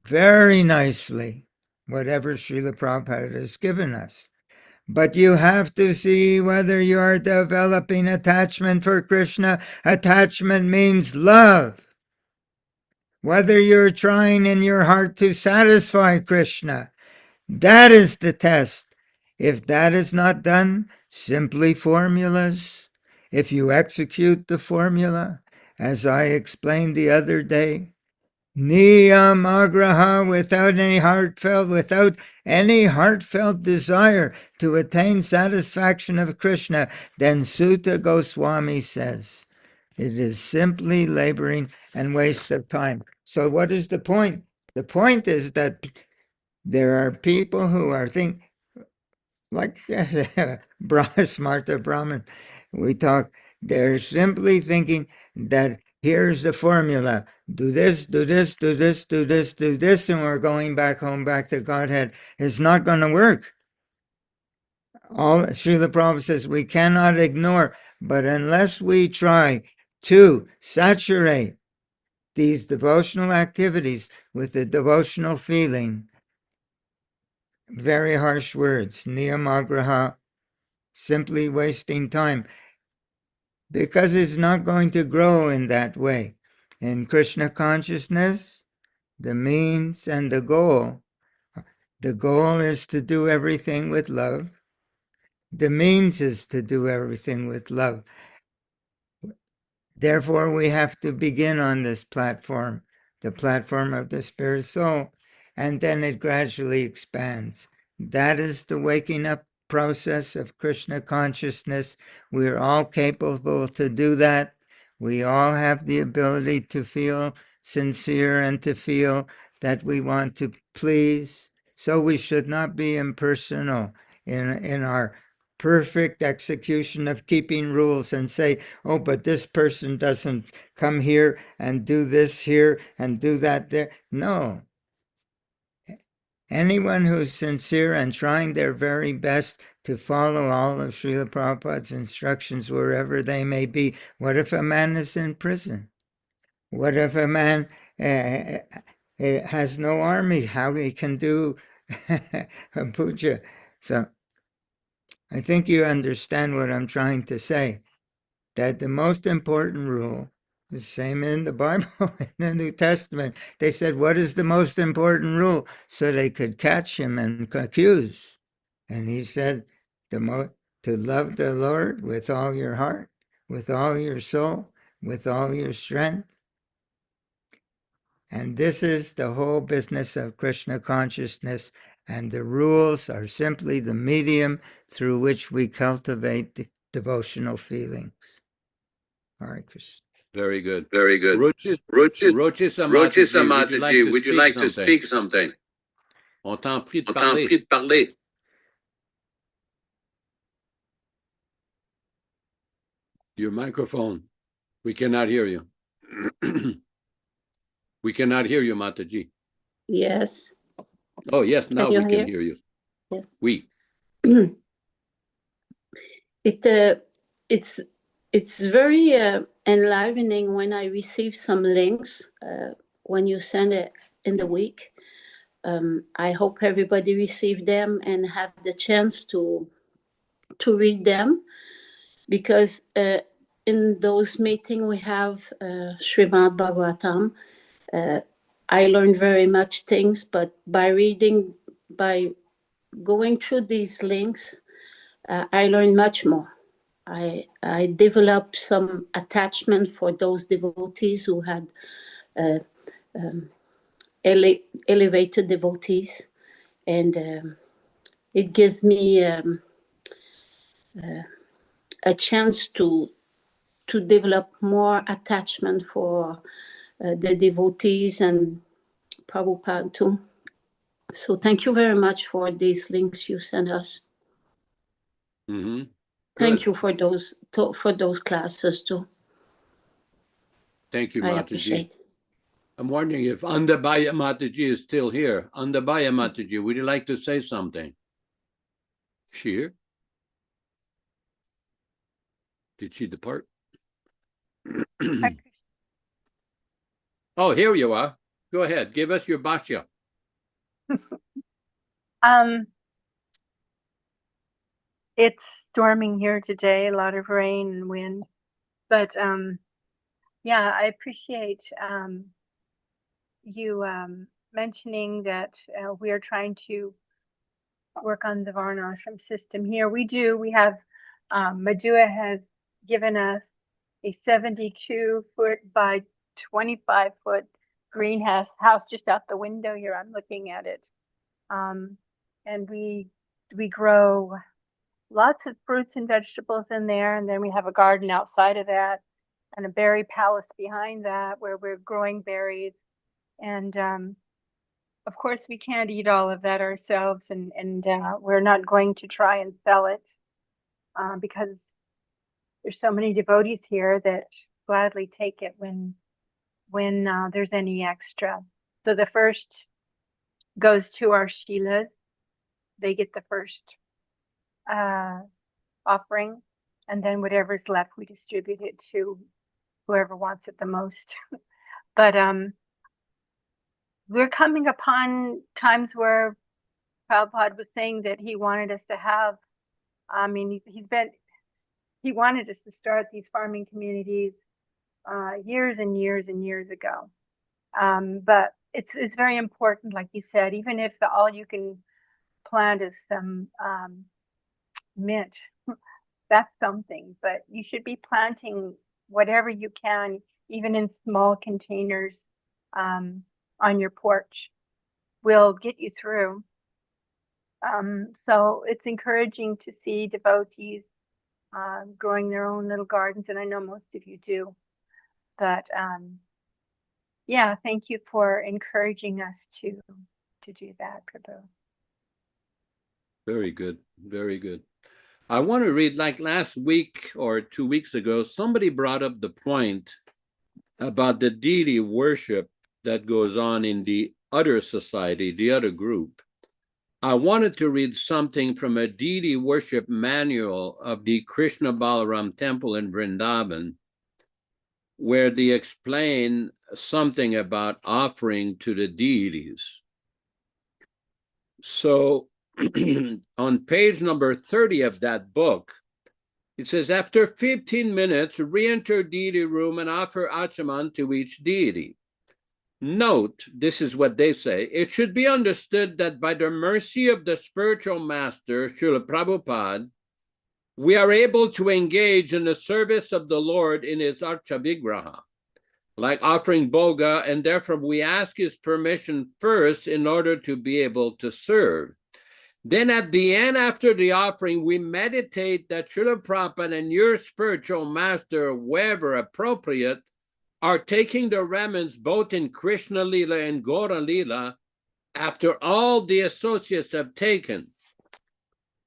very nicely, whatever Srila Prabhupada has given us. But you have to see whether you are developing attachment for Krishna. Attachment means love. Whether you're trying in your heart to satisfy Krishna. That is the test. If that is not done, simply formulas. If you execute the formula, as I explained the other day, niyam agraha, without any heartfelt desire to attain satisfaction of Krishna, then Sutta Goswami says, it is simply laboring and waste of time. So what is the point? The point is that there are people who are thinking, like Smarta Brahman, we talk, they're simply thinking that here's the formula. Do this, do this, do this, do this, do this, and we're going back home, back to Godhead. It's not going to work. All Srila Prabhupada says we cannot ignore, but unless we try to saturate these devotional activities with the devotional feeling, very harsh words, niyamagraha, simply wasting time, because it's not going to grow in that way. In Krishna consciousness, the means and the goal is to do everything with love. The means is to do everything with love. Therefore, we have to begin on this platform, the platform of the spirit soul, and then it gradually expands. That is the waking up process of Krishna consciousness. We're all capable to do that. We all have the ability to feel sincere and to feel that we want to please. So we should not be impersonal in our perfect execution of keeping rules and say, oh, but this person doesn't come here and do this here and do that there. No. Anyone who's sincere and trying their very best to follow all of Srila Prabhupada's instructions wherever they may be. What if a man is in prison? What if a man has no army? How he can do a puja? So I think you understand what I'm trying to say. That the most important rule, the same in the Bible, in the New Testament, they said, what is the most important rule? So they could catch him and accuse. And he said, to love the Lord with all your heart, with all your soul, with all your strength. And this is the whole business of Krishna consciousness. And the rules are simply the medium through which we cultivate the devotional feelings. Hare Krishna. Very good. Very good. Rochis Mataji, would you like to speak something? On t'en prie de On t'en parler. prie de parler. Your microphone. We cannot hear you. We cannot hear you, Mataji. Yes. Oh, yes, now we can hear you. Yeah. We. It's very enlivening when I receive some links when you send it in the week. I hope everybody received them and have the chance to read them, because in those meetings we have Srimad Bhagavatam. I learned very much things, but by going through these links, I learned much more. I developed some attachment for those devotees who had elevated devotees, and it gives me a chance to develop more attachment for the devotees and Prabhupada too. So thank you very much for these links you sent us. Mm-hmm. Thank you for those classes too. Thank you, I Mataji. appreciate. I'm wondering if Andabaya Mataji is still here. Andabaya Mataji, would you like to say something? Is she here? Did she depart? Oh, here you are. Go ahead. Give us your bhashya. It's storming here today, a lot of rain and wind. But yeah, I appreciate you mentioning that we are trying to work on the Varnashram system here. We have, Madhua has given us a 72-foot by 25-foot greenhouse house just out the window here. I'm looking at it. And we grow lots of fruits and vegetables in there. And then we have a garden outside of that and a berry palace behind that where we're growing berries. And of course, we can't eat all of that ourselves, and we're not going to try and sell it because there's so many devotees here that gladly take it when there's any extra. So the first goes to our Shilas. They get the first offering, and then whatever's left, we distribute it to whoever wants it the most. But we're coming upon times where Prabhupada was saying that he wanted us to have, I mean, he wanted us to start these farming communities years and years and years ago. But it's very important, like you said, even if all you can plant is some mint, that's something. But you should be planting whatever you can, even in small containers on your porch. Will get you through. So it's encouraging to see devotees growing their own little gardens, and I know most of you do. But yeah, thank you for encouraging us to do that, Prabhu. Very good. Very good. I want to read, like last week or 2 weeks ago, somebody brought up the point about the deity worship that goes on in the other society, the other group. I wanted to read something from a deity worship manual of the Krishna Balaram temple in Vrindavan, where they explain something about offering to the deities. So on page number 30 of that book, it says, after 15 minutes, re-enter deity room and offer achaman to each deity. Note, this is what they say, it should be understood that by the mercy of the spiritual master, Srila Prabhupada, we are able to engage in the service of the Lord in his Archa Vigraha, like offering Bhoga, and therefore we ask his permission first in order to be able to serve. Then at the end, after the offering, we meditate that Srila Prabhupada and your spiritual master, wherever appropriate, are taking the remnants both in Krishna Lila and Gaura Lila after all the associates have taken.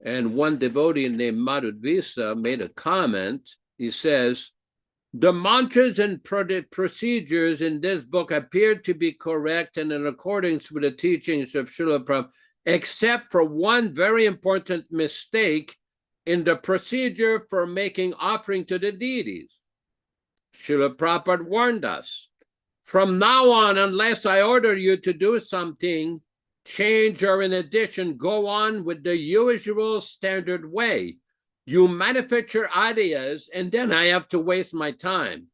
And one devotee named Madhudvisa made a comment. He says, the mantras and procedures in this book appear to be correct and in accordance with the teachings of Srila Prabhupada, except for one very important mistake in the procedure for making offering to the deities. Srila Prabhupada warned us, from now on, unless I order you to do something, change or in addition, go on with the usual standard way. You manufacture ideas and then I have to waste my time.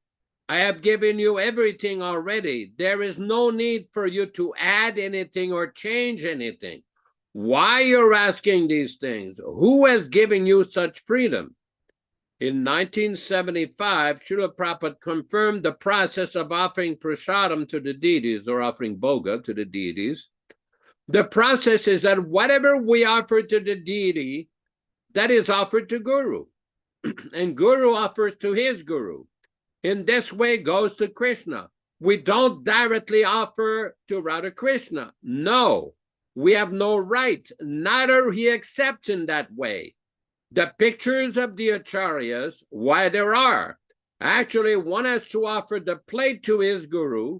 I have given you everything already. There is no need for you to add anything or change anything. Why you're asking these things? Who has given you such freedom? In 1975, Srila Prabhupada confirmed the process of offering prasadam to the deities, or offering bhoga to the deities. The process is that whatever we offer to the deity, that is offered to Guru. And Guru offers to his Guru. In this way goes to Krishna. We don't directly offer to Radha Krishna. No, we have no right. Neither he accepts in that way. The pictures of the acharyas, why there are. Actually, one has to offer the plate to his guru,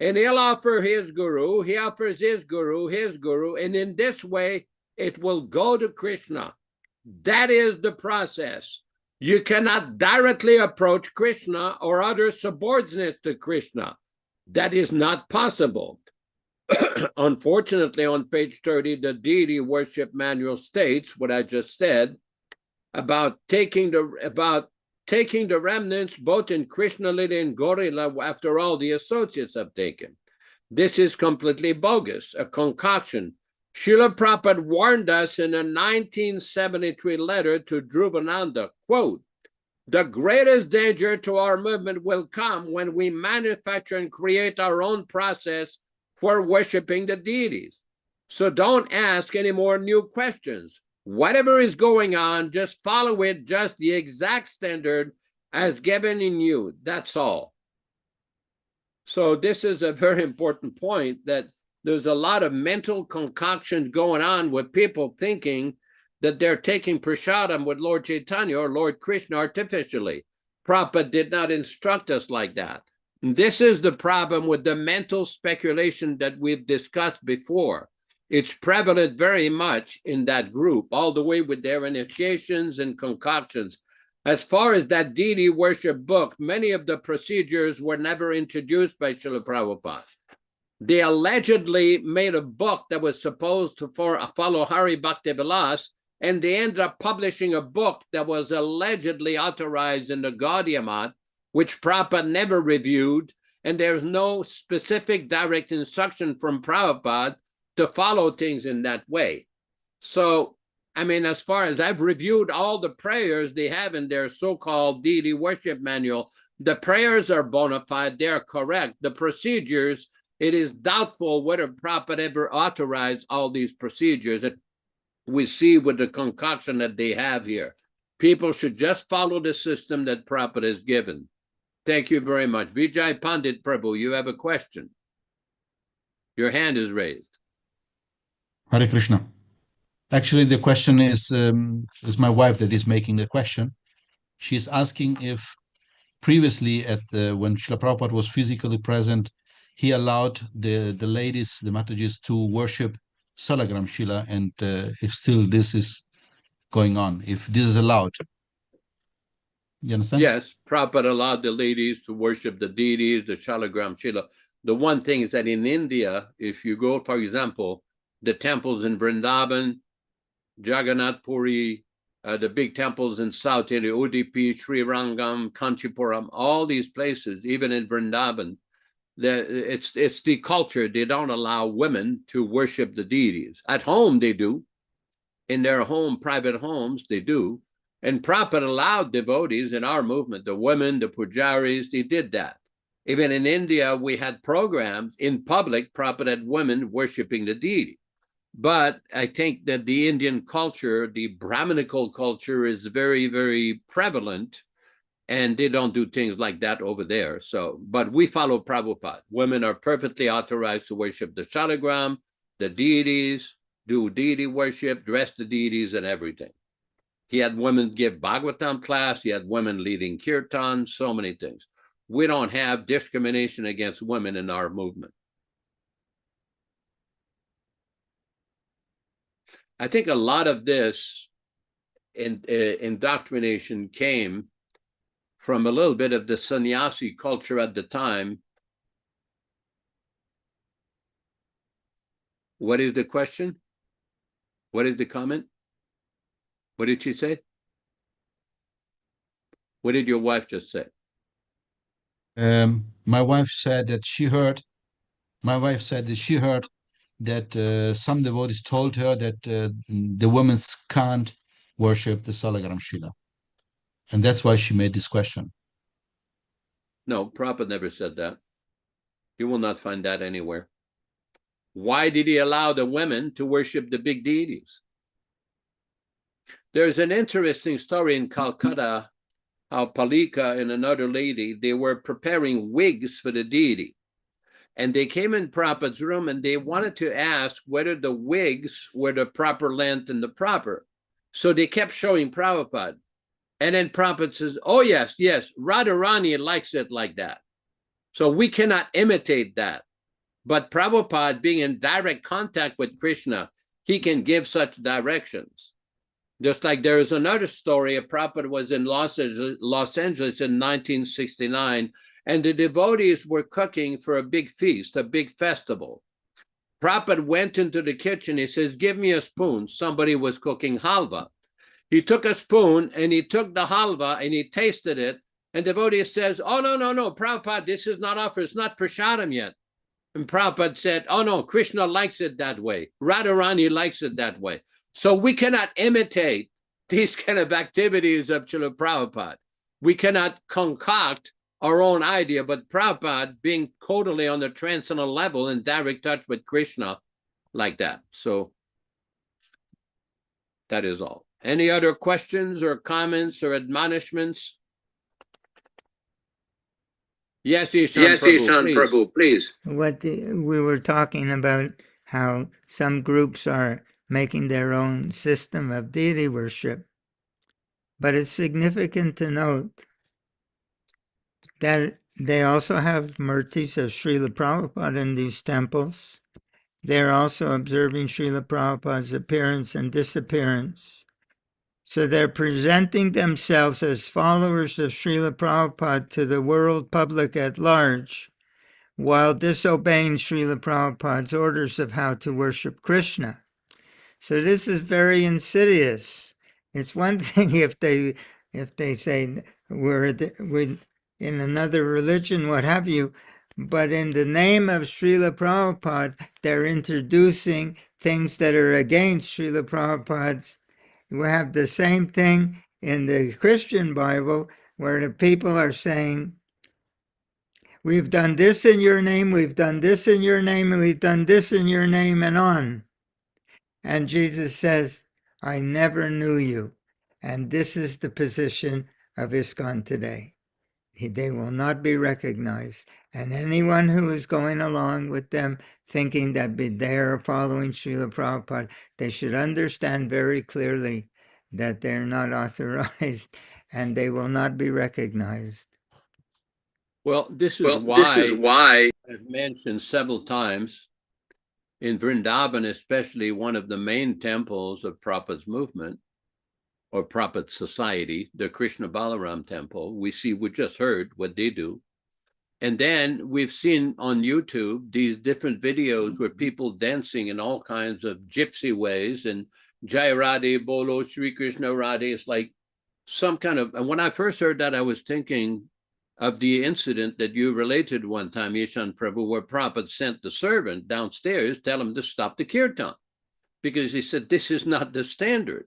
and he'll offer his guru, he offers his guru, and in this way, it will go to Krishna. That is the process. You cannot directly approach Krishna or other subordinates to Krishna. That is not possible. Unfortunately, on page 30, the deity worship manual states what I just said about taking the remnants both in Krishna Lila and Gaurila after all the associates have taken. This is completely bogus, a concoction. Srila Prabhupada warned us in a 1973 letter to Dhruvananda, quote, "The greatest danger to our movement will come when we manufacture and create our own process for worshiping the deities. So don't ask any more new questions. Whatever is going on, just follow it, just the exact standard as given in you. That's all." So this is a very important point, that there's a lot of mental concoctions going on with people thinking that they're taking prasadam with Lord Chaitanya or Lord Krishna artificially. Prabhupada did not instruct us like that. This is the problem with the mental speculation that we've discussed before. It's prevalent very much in that group, all the way with their initiations and concoctions. As far as that deity worship book, many of the procedures were never introduced by Srila Prabhupada. They allegedly made a book that was supposed to follow Hari Bhakti Vilas, and they ended up publishing a book that was allegedly authorized in the Gaudiya Math, which Prabhupada never reviewed, and there's no specific direct instruction from Prabhupada to follow things in that way. So, I mean, as far as I've reviewed all the prayers they have in their so-called deity worship manual, the prayers are bona fide, they're correct. The procedures, it is doubtful whether Prabhupada ever authorized all these procedures that we see with the concoction that they have here. People should just follow the system that Prabhupada has given. Thank you very much. Vijay Pandit Prabhu, you have a question. Your hand is raised. Hare Krishna. Actually, the question is my wife that is making the question. She's asking if previously when Srila Prabhupada was physically present, he allowed the ladies, the Matajis, to worship Salagram Shila, and if still this is going on, if this is allowed. You understand? Yes, Prabhupada allowed the ladies to worship the deities, the Shalagram Shila. The one thing is that in India, if you go, for example, the temples in Vrindavan, Jagannath Puri, the big temples in South India, Udupi, Sri Rangam, Kanchipuram, all these places, even in Vrindavan, it's the culture. They don't allow women to worship the deities. At home, they do. In their home, private homes, they do. And Prabhupada allowed devotees in our movement, the women, the pujaris, they did that. Even in India, we had programs in public, Prabhupada had women worshiping the deity. But I think that the Indian culture, the Brahminical culture, is very, very prevalent, and they don't do things like that over there. So, but we follow Prabhupada. Women are perfectly authorized to worship the Shalagram, the deities, do deity worship, dress the deities and everything. He had women give Bhagavatam class. He had women leading kirtan, so many things. We don't have discrimination against women in our movement. I think a lot of this indoctrination came from a little bit of the sannyasi culture at the time. What is the question? What is the comment? What did she say? What did your wife just say? My wife said that she heard that some devotees told her that the women can't worship the Salagram Shila. And that's why she made this question. No, Prabhupada never said that. You will not find that anywhere. Why did he allow the women to worship the big deities? There's an interesting story in Calcutta, how Palika and another lady, they were preparing wigs for the deity. and they came in Prabhupada's room and they wanted to ask whether the wigs were the proper length and the proper. So they kept showing Prabhupada. And then Prabhupada says, oh, yes, yes, Radharani likes it like that. So we cannot imitate that. But Prabhupada, being in direct contact with Krishna, he can give such directions. Just like there is another story, a Prabhupada was in Los Angeles in 1969, and the devotees were cooking for a big feast, a big festival. Prabhupada went into the kitchen, he says, give me a spoon. Somebody was cooking halva. He took a spoon and he took the halva and he tasted it. And devotee says, oh, no, Prabhupada, this is not offered. It's not prasadam yet. And Prabhupada said, oh, no, Krishna likes it that way. Radharani likes it that way. So we cannot imitate these kind of activities of Srila Prabhupada. We cannot concoct our own idea, but Prabhupada being totally on the transcendental level in direct touch with Krishna like that. So that is all. Any other questions or comments or admonishments? Yes, Ishan Prabhu, please. We were talking about how some groups are making their own system of deity worship. But it's significant to note that they also have murtis of Srila Prabhupada in these temples. They're also observing Srila Prabhupada's appearance and disappearance. So they're presenting themselves as followers of Srila Prabhupada to the world public at large, while disobeying Srila Prabhupada's orders of how to worship Krishna. So this is very insidious. It's one thing if they say we're in another religion, what have you, but in the name of Srila Prabhupada, they're introducing things that are against Srila Prabhupada's. We have the same thing in the Christian Bible where the people are saying, we've done this in your name, we've done this in your name, and we've done this in your name, and on. And Jesus says, I never knew you. And this is the position of ISKCON today. They will not be recognized. And anyone who is going along with them thinking that they are following Srila Prabhupada, they should understand very clearly that they're not authorized and they will not be recognized. Well, this is why I've mentioned several times in Vrindavan, especially one of the main temples of Prabhupada's movement, or Prabhupada Society, the Krishna Balaram Temple. We just heard what they do. And then we've seen on YouTube these different videos where people dancing in all kinds of gypsy ways and Jai Radhe, Bolo, Sri Krishna Radhe. It's like some kind of, and when I first heard that, I was thinking of the incident that you related one time, Ishan Prabhu, where Prabhupada sent the servant downstairs, tell him to stop the kirtan, because he said, this is not the standard.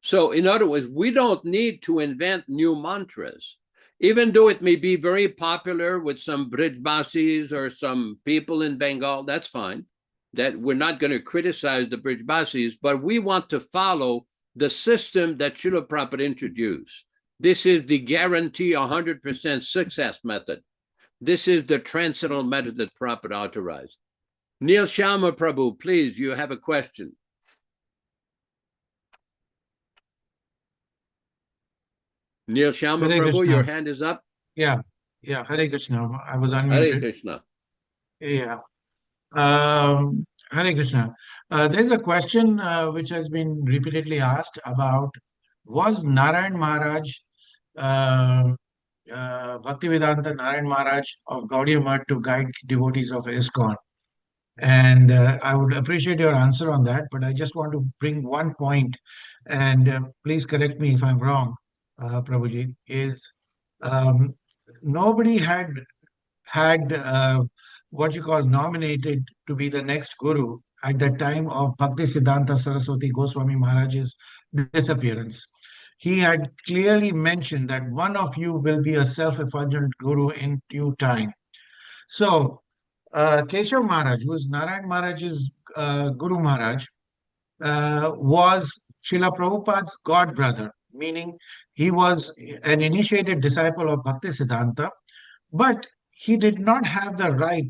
So in other words, we don't need to invent new mantras, even though it may be very popular with some Brijbasis or some people in Bengal, that's fine. That we're not going to criticize the Brijbasis, but we want to follow the system that Srila Prabhupada introduced. This is the guarantee 100% success method. This is the transcendental method that Prabhupada authorized. Neil Sharma Prabhu, please, you have a question. Neil Sharma Hare Prabhu, Krishna. your hand is up. Yeah, Hare Krishna. I was unmuted. Hare Krishna. Yeah. Hare Krishna. There's a question which has been repeatedly asked about, was Narayan Maharaj, Bhaktivedanta Narayan Maharaj of Gaudiya Math to guide devotees of ISKCON? And I would appreciate your answer on that, but I just want to bring one point, and please correct me if I'm wrong, Prabhuji, is nobody had what you call nominated to be the next guru at the time of Bhaktisiddhanta Saraswati Goswami Maharaj's disappearance. He had clearly mentioned that one of you will be a self-effulgent guru in due time. So, Keshav Maharaj, who is Narayan Maharaj's Guru Maharaj, was Srila Prabhupada's god brother, meaning he was an initiated disciple of Bhaktisiddhanta, but he did not have the right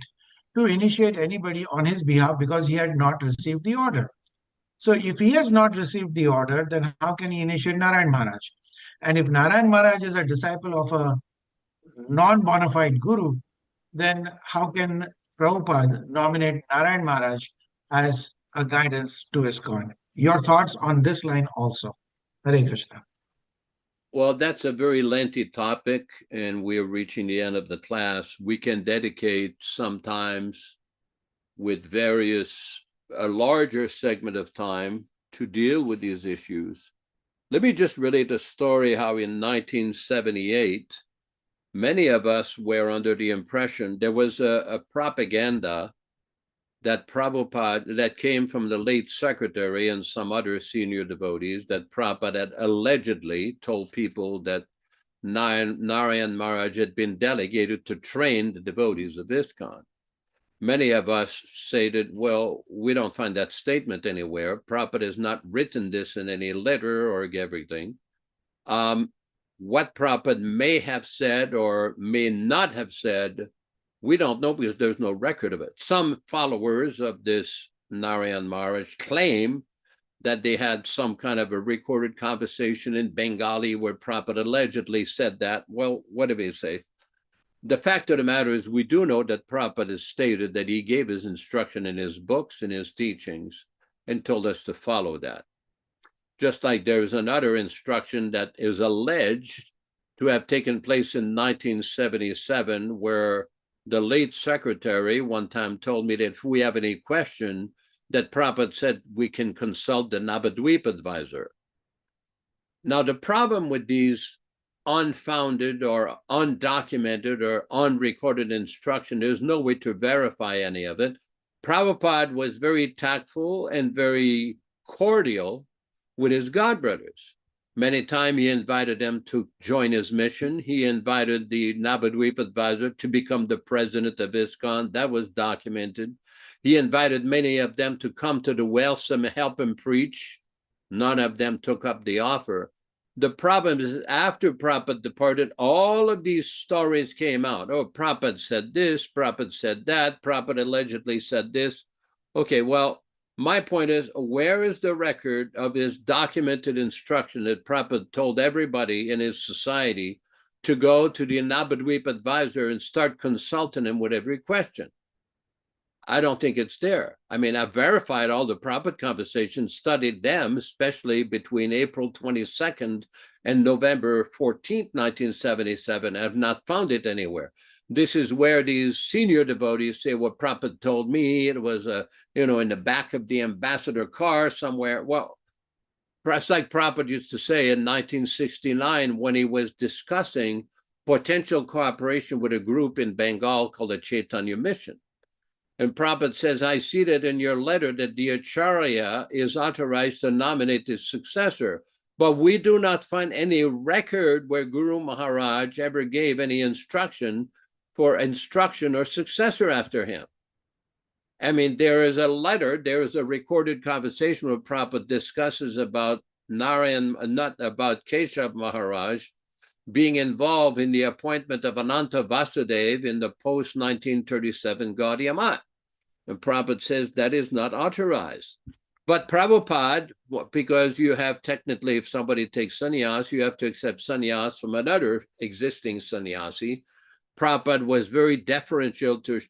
to initiate anybody on his behalf because he had not received the order. So if he has not received the order, then how can he initiate Narayan Maharaj? And if Narayan Maharaj is a disciple of a non-bona fide guru, then how can Prabhupada nominate Narayan Maharaj as a guidance to ISKCON? Your thoughts on this line also. Hare Krishna. Well, that's a very lengthy topic, and we're reaching the end of the class. We can dedicate sometimes with a larger segment of time to deal with these issues. Let me just relate a story how in 1978, many of us were under the impression there was a propaganda that Prabhupada, that came from the late secretary and some other senior devotees, that Prabhupada had allegedly told people that Narayan Maharaj had been delegated to train the devotees of ISKCON. Many of us stated, well, we don't find that statement anywhere. Prabhupada has not written this in any letter or everything. What Prabhupada may have said or may not have said, we don't know because there's no record of it. Some followers of this Narayan Maharaj claim that they had some kind of a recorded conversation in Bengali where Prabhupada allegedly said that. Well, what do they say? The fact of the matter is we do know that Prabhupada has stated that he gave his instruction in his books and his teachings and told us to follow that. Just like there's another instruction that is alleged to have taken place in 1977 where the late secretary one time told me that if we have any question, that Prabhupada said we can consult the Navadvip advisor. Now, the problem with these unfounded or undocumented or unrecorded instruction, there's no way to verify any of it. Prabhupada was very tactful and very cordial with his godbrothers. Many times he invited them to join his mission. He invited the Navadvip advisor to become the president of ISKCON. That was documented. He invited many of them to come to the wells and help him preach. None of them took up the offer. The problem is after Prabhupada departed, all of these stories came out. Oh, Prabhupada said this, Prabhupada said that, Prabhupada allegedly said this. Okay, well, my point is, where is the record of his documented instruction that Prabhupada told everybody in his society to go to the Navadvip advisor and start consulting him with every question? I don't think it's there. I mean, I've verified all the Prabhupada conversations, studied them, especially between April 22nd and November 14th, 1977. I've not found it anywhere. This is where these senior devotees say, well, Prabhupada told me it was, in the back of the ambassador car somewhere. Well, it's like Prabhupada used to say in 1969 when he was discussing potential cooperation with a group in Bengal called the Chaitanya Mission. And Prabhupada says, I see that in your letter that the Acharya is authorized to nominate his successor, but we do not find any record where Guru Maharaj ever gave any instruction for instruction or successor after him. I mean, there is a letter, there is a recorded conversation where Prabhupada discusses about about Keshav Maharaj being involved in the appointment of Ananta Vasudev in the post-1937 Gaudiya Math. And Prabhupada says that is not authorized. But Prabhupada, because you have technically, if somebody takes sannyas, you have to accept sannyas from another existing sannyasi. Prabhupada was very deferential to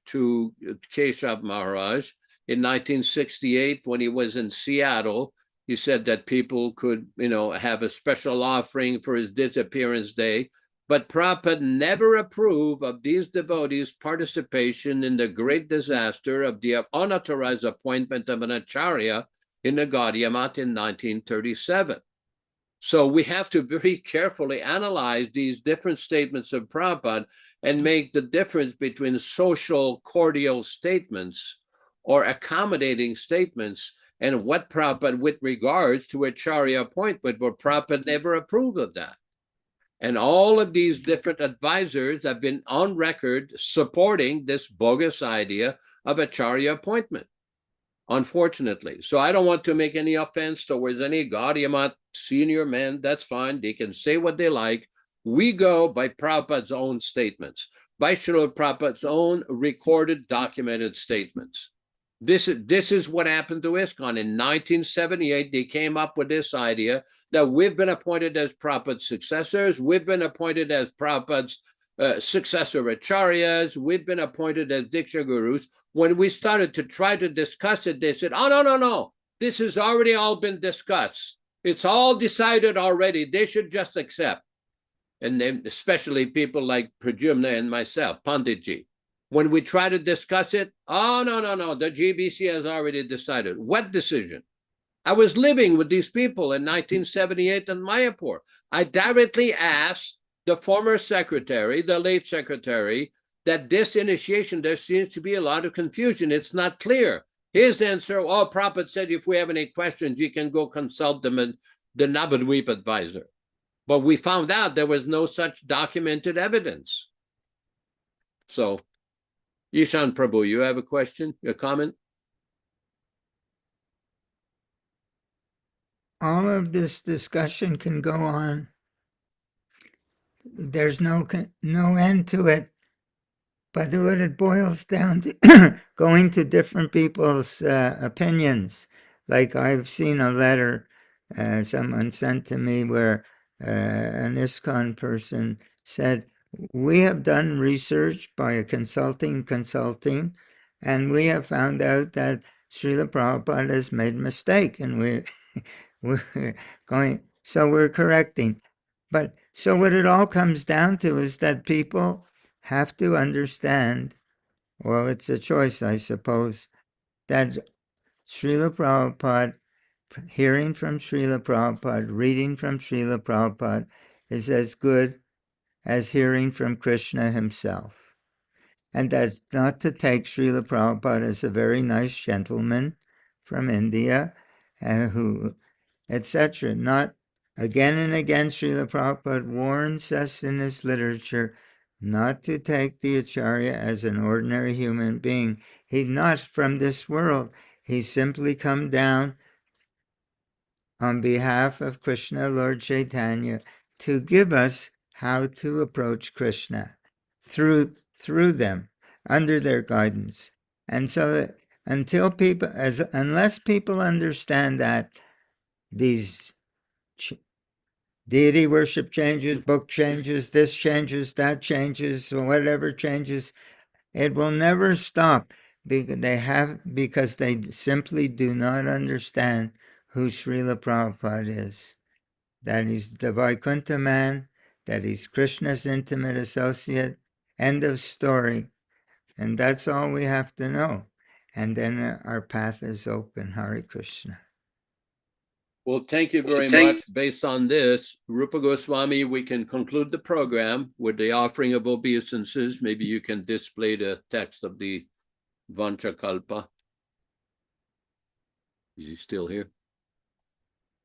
Keshav Maharaj. In 1968, when he was in Seattle, he said that people could, have a special offering for his disappearance day. But Prabhupada never approved of these devotees' participation in the great disaster of the unauthorized appointment of an Acharya in the Gaudiya Math in 1937. So we have to very carefully analyze these different statements of Prabhupada and make the difference between social cordial statements or accommodating statements and what Prabhupada with regards to Acharya appointment, but Prabhupada never approved of that. And all of these different advisors have been on record supporting this bogus idea of Acharya appointment, unfortunately. So I don't want to make any offense towards any Gaudiya Math senior men. That's fine. They can say what they like. We go by Prabhupada's own statements. by Srila Prabhupada's own recorded, documented statements. This is what happened to ISKCON. In 1978, they came up with this idea that we've been appointed as Prabhupada's successors, we've been appointed as Prabhupada's successor acharyas, we've been appointed as Diksha Gurus. When we started to try to discuss it, they said, oh, no, this has already all been discussed. It's all decided already. They should just accept. And then especially people like Pradyumna and myself, Panditji. When we try to discuss it, oh, no, the GBC has already decided. What decision? I was living with these people in 1978 in Mayapur. I directly asked the former secretary, the late secretary, that this initiation, there seems to be a lot of confusion. It's not clear. His answer, oh, Prabhupada said, if we have any questions, you can go consult them and the Navadvip advisor. But we found out there was no such documented evidence. So, Ishan Prabhu, you have a question, a comment? All of this discussion can go on. There's no end to it. But what it boils down to, going to different people's opinions. Like I've seen a letter someone sent to me where an ISKCON person said, we have done research by consulting, and we have found out that Srila Prabhupada has made a mistake, and we're correcting. But so what it all comes down to is that people have to understand, well, it's a choice, I suppose, that Srila Prabhupada, hearing from Srila Prabhupada, reading from Srila Prabhupada is as good as hearing from Krishna himself. And that's not to take Srila Prabhupada as a very nice gentleman from India, who, etc. Not again and again, Srila Prabhupada warns us in his literature not to take the Acharya as an ordinary human being. He's not from this world. He's simply come down on behalf of Krishna, Lord Chaitanya, to give us how to approach Krishna through them, under their guidance. And so unless people understand that these deity worship changes, book changes, this changes, that changes, whatever changes, it will never stop because they simply do not understand who Srila Prabhupada is. That he's the Vaikuntha man, that he's Krishna's intimate associate, end of story. And that's all we have to know. And then our path is open. Hare Krishna. Well, thank you very much. Based on this, Rupa Goswami, we can conclude the program with the offering of obeisances. Maybe you can display the text of the Vanchakalpa. Is he still here?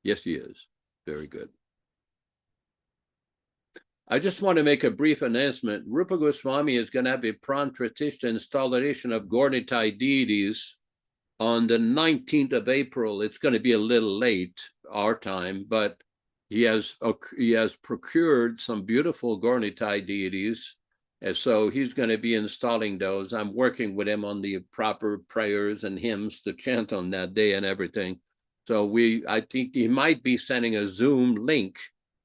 Yes, he is. Very good. I just want to make a brief announcement. Rupa Goswami is going to have a Pran Pratishtha installation of Gaurnitai deities on the 19th of April. It's going to be a little late, our time, but he has procured some beautiful Gaurnitai deities, and so he's going to be installing those. I'm working with him on the proper prayers and hymns to chant on that day and everything. So I think he might be sending a Zoom link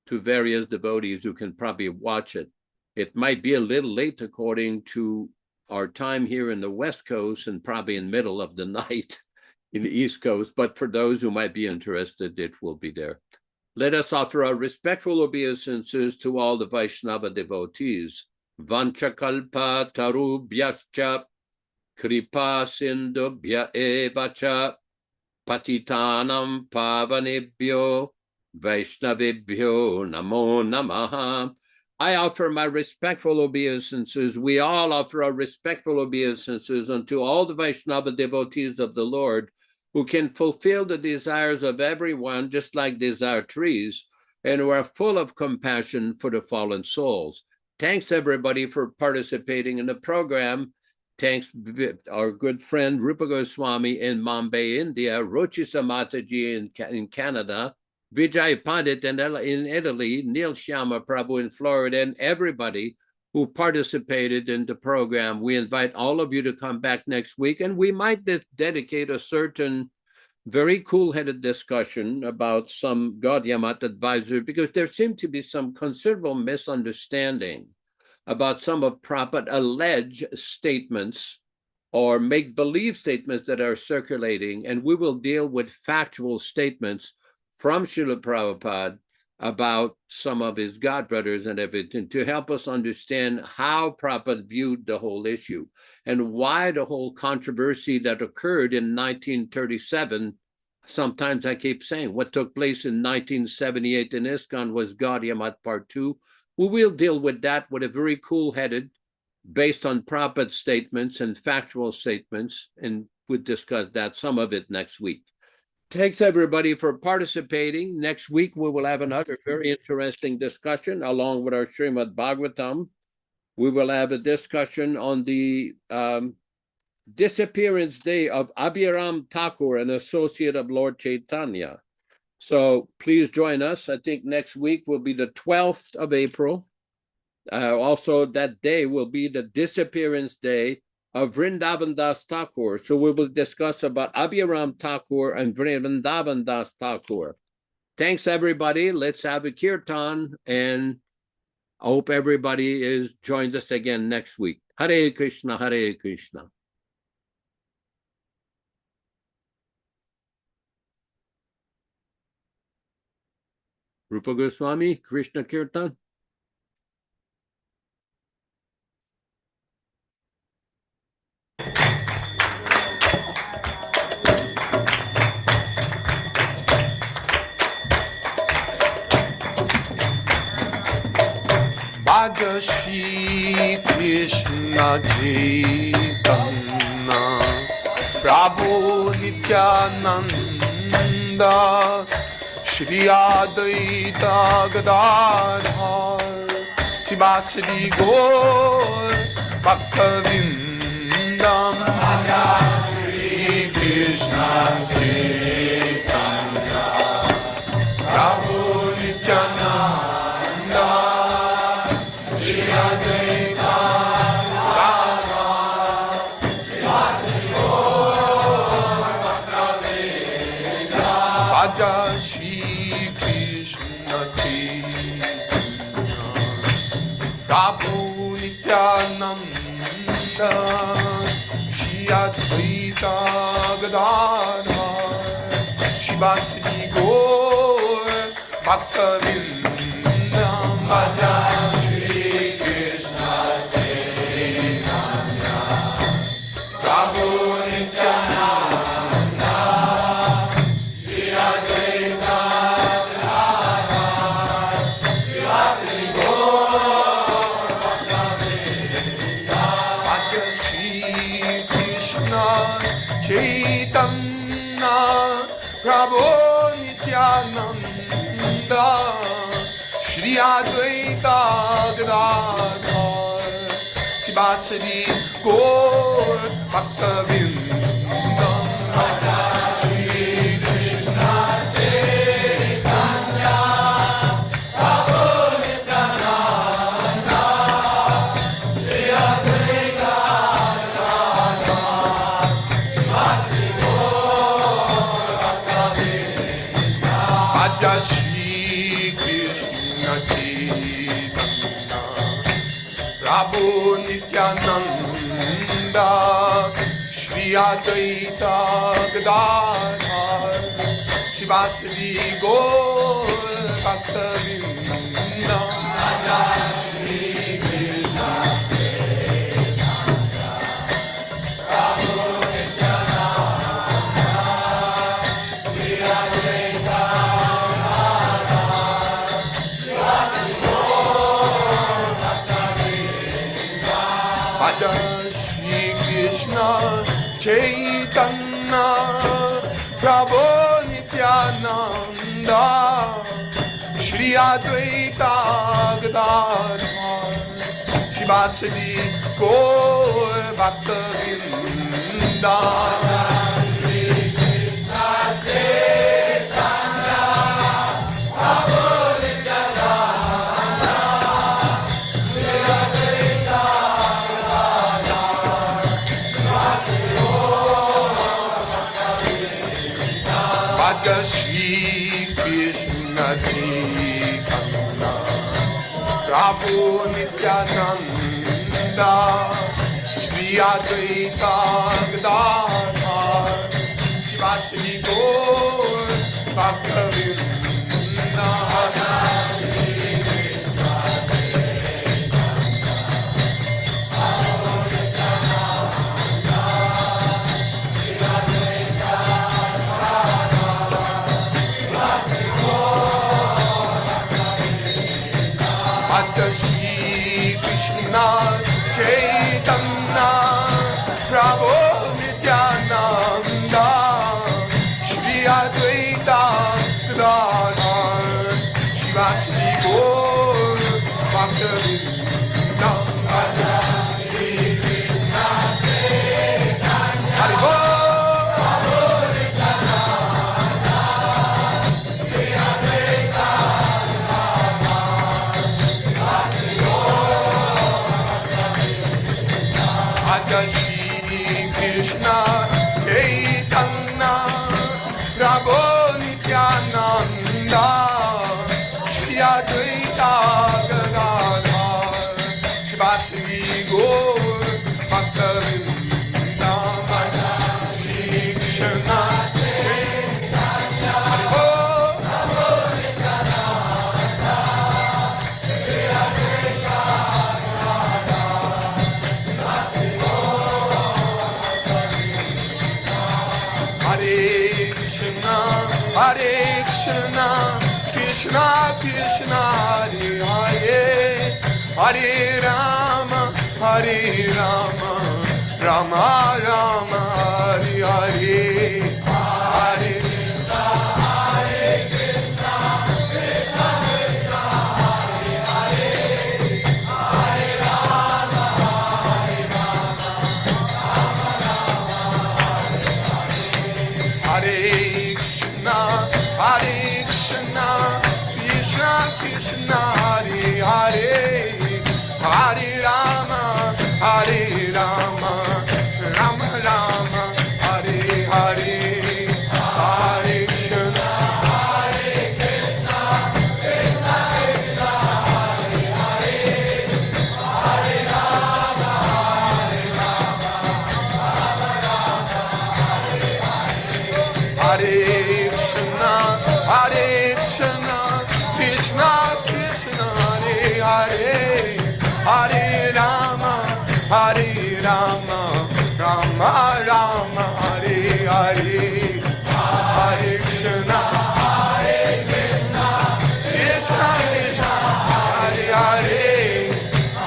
to various devotees who can probably watch it. It might be a little late according to our time here in the West Coast and probably in the middle of the night in the East Coast, but for those who might be interested, it will be there. Let us offer our respectful obeisances to all the Vaishnava devotees. Vanchakalpa tarubhyascha kripa sindubhya evacha patitanam pavanebhyo Vaishnavibhyo namo namaha. I offer my respectful obeisances. We all offer our respectful obeisances unto all the Vaishnava devotees of the Lord who can fulfill the desires of everyone, just like desire trees, and who are full of compassion for the fallen souls. Thanks, everybody, for participating in the program. Thanks, our good friend Rupa Goswami in Mumbai, India, Rochi Samataji in Canada, Vijay Pandit in Italy, Neil Shyama Prabhu in Florida, and everybody who participated in the program. We invite all of you to come back next week, and we might dedicate a certain very cool-headed discussion about some Gaudiya Math advisor, because there seemed to be some considerable misunderstanding about some of Prabhupada's alleged statements or make-believe statements that are circulating, and we will deal with factual statements from Srila Prabhupada about some of his godbrothers and everything to help us understand how Prabhupada viewed the whole issue and why the whole controversy that occurred in 1937, sometimes I keep saying what took place in 1978 in ISKCON was Gaudiya Math Part 2. We will deal with that with a very cool-headed, based on Prabhupada's statements and factual statements, and we'll discuss that, some of it next week. Thanks everybody for participating. Next week, we will have another very interesting discussion along with our Srimad Bhagavatam. We will have a discussion on the disappearance day of Abhiram Thakur, an associate of Lord Chaitanya. So please join us. I think next week will be the 12th of April. Also, that day will be the disappearance day of Vrindavan Das Thakur. So we will discuss about Abhiram Thakur and Vrindavan Das Thakur. Thanks, everybody. Let's have a kirtan, and I hope everybody joins us again next week. Hare Krishna, Hare Krishna. Rupa Goswami, Krishna Kirtan. Bhaja Shri Krishna Chaitanya Prabhu Nityananda Shri Advaita Gadadhar Shivasadi Gaur Bhaktivinoda Shri Krishna Chaitanya Prabhu Nityananda Shri Advaita Gadadhar Shivasadi Gaur Bhaktivinoda Bhaja Shri Krishna Chaitanya Prabhu Nityananda Shri Advaita Gadadhar Shivasadi Gaur Bhaktivinoda Bhaja Shri Krishna Chaitanya Prabhu Nityananda Shri Advaita Gadadhar Shivasadi Gaur Bhaktivinoda Bhaja Shri Krishna Chaitanya Prabhu Nityananda Shri Advaita Gadadhar Shivasadi Gaur Bhaktivinoda Bhaja Shri Krishna Chaitanya Prabhu Nityananda Shri Advaita Gadadhar Shivasadi Gaur Bhaktivinoda Bhaja Shri Krishna Chaitanya Prabhu Nityananda Shri Advaita Gadadhar Shivasadi Gaur Bhaktivinoda Bhaja Shri Krishna Chaitanya Prabhu Nityananda Shri Advaita Gadadhar Bhaja Shri Krishna Chaitanya Prabhu Nityananda Shri Advaita Gadadhar Shivasadi Gaur Bhaktivinoda Shri Krishna Chaitanya Prabhu Nityananda Shri Advaita Prabhu Nityananda, Shri Advaita Gadadhara, Shivasri Gaur Bhaktivedanta Shri Krishna Chaitanya Prabhu Nityananda Shri Advaita Gadadhara Shivasri Gaur Bhaktivedanta Shri Krishna Chaitanya Hare Krishna Chaitanya Prabhu Nityananda Shri Advaita Gadadhara Shivasri Gaur Bhaktivedanta Shri Krishna Chaitanya Hare Krishna, Krishna Krishna, Hare Hare, Hare Rama, Hare Rama, Rama Rama, Hare Hare, Hare Krishna, Hare Krishna, Krishna Krishna, Hare Hare, Hare Rama, Hare Rama, Rama Rama, Hare Krishna, Hare Krishna, Krishna Krishna, Hare Hare, Hare Rama, Hare Rama, Rama Rama, Hare Hare, Hare Krishna, Hare Krishna, Krishna Krishna, Hare Hare, Hare Rama, Hare Rama, Rama Rama, Hare Krishna, Hare Krishna, Krishna Krishna, Hare Hare, Hare Rama, Hare Rama, Rama Rama, Hare Hare, Hare Krishna, Hare Krishna, Krishna Krishna, Hare Hare,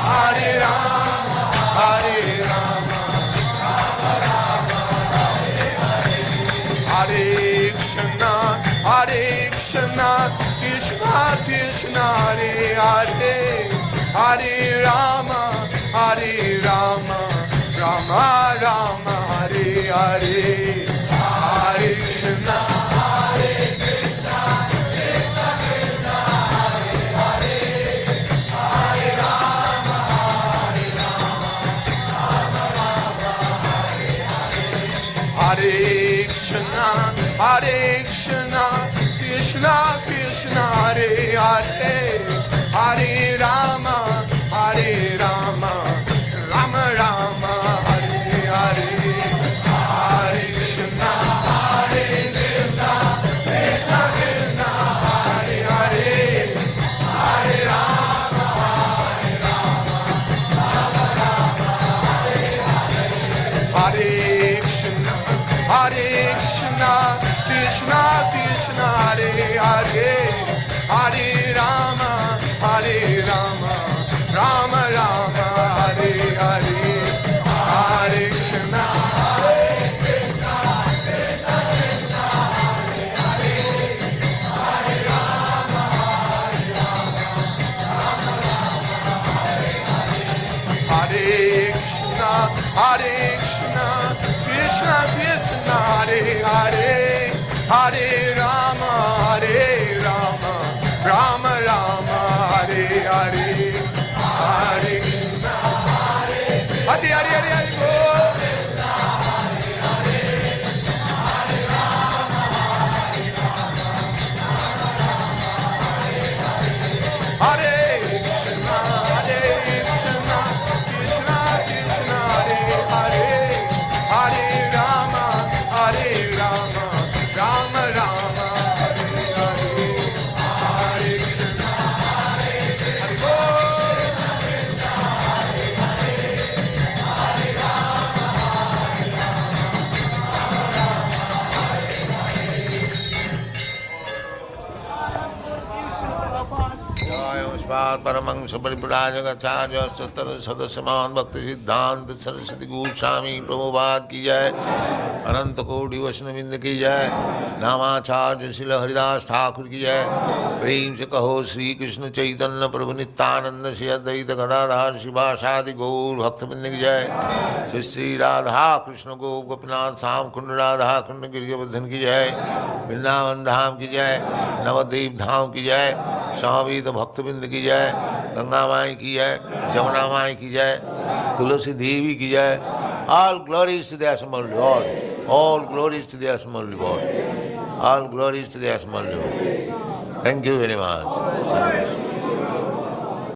Hare Rama, Hare Rama, Hare Krishna, Hare Krishna, Krishna Krishna, Hare Hare, Hare Rama, Hare Rama, Rama Rama, Hare Hare, Hare Krishna, Hare Krishna, Krishna Krishna, Hare Hare, Hare Rama, Hare Rama, Rama Rama, Hare Krishna, Hare Krishna, Krishna Krishna, Hare Hare, Hare Rama, Hare Rama, Rama Rama, Hare Hare, Hare Krishna, Hare Krishna, Krishna Krishna, Hare Hare, Hare Rama, Hare Rama, Rama Rama, Hare Hare, Hare Krishna, Hare Krishna, Krishna Krishna, Hare Hare, Hare Rama, Hare Rama, Rama Rama, Hare Hare, Hare Krishna, Hare Krishna, Krishna Krishna, Hare Hare, Hare Rama, Hare Rama, Rama Rama, Hare Hare, Hare Krishna, Hare Krishna, Krishna Krishna, Hare Hare, Hare Rama, Hare Rama, Rama Rama, Hare Hare, Hare Prabhupada Paramahansa Paripurājakarācārya Sattara Sadasyaman Bhaktisiddhanta Saraswati Goswami Prabhupāda ki jai, Ananta Koti Vaishnavavrinda ki jai, Namacārya Srila Haridas Thakur ki jai, Prem se kaho Sri Krishna Chaitanya Prabhu Nityananda Shri Advaita Gadadhar Shivasadi Gaur Bhaktivinoda ki jai, Shri Shri Radha Krishna Gop Gopinath Sam Kund Radha Kund Giriyavardhan ki jai, Vrindavan Dham ki jai, Navadev Dham ki jai, Swami Bhaktivinoda ki jai, Ganga Mai ki jai, Jamuna Mai ki jai, Tulasi Devi ki jai. All glories to the Assembled Lord. All glories to the Assembled Lord. All glories to the Assembled Lord. Thank you very much.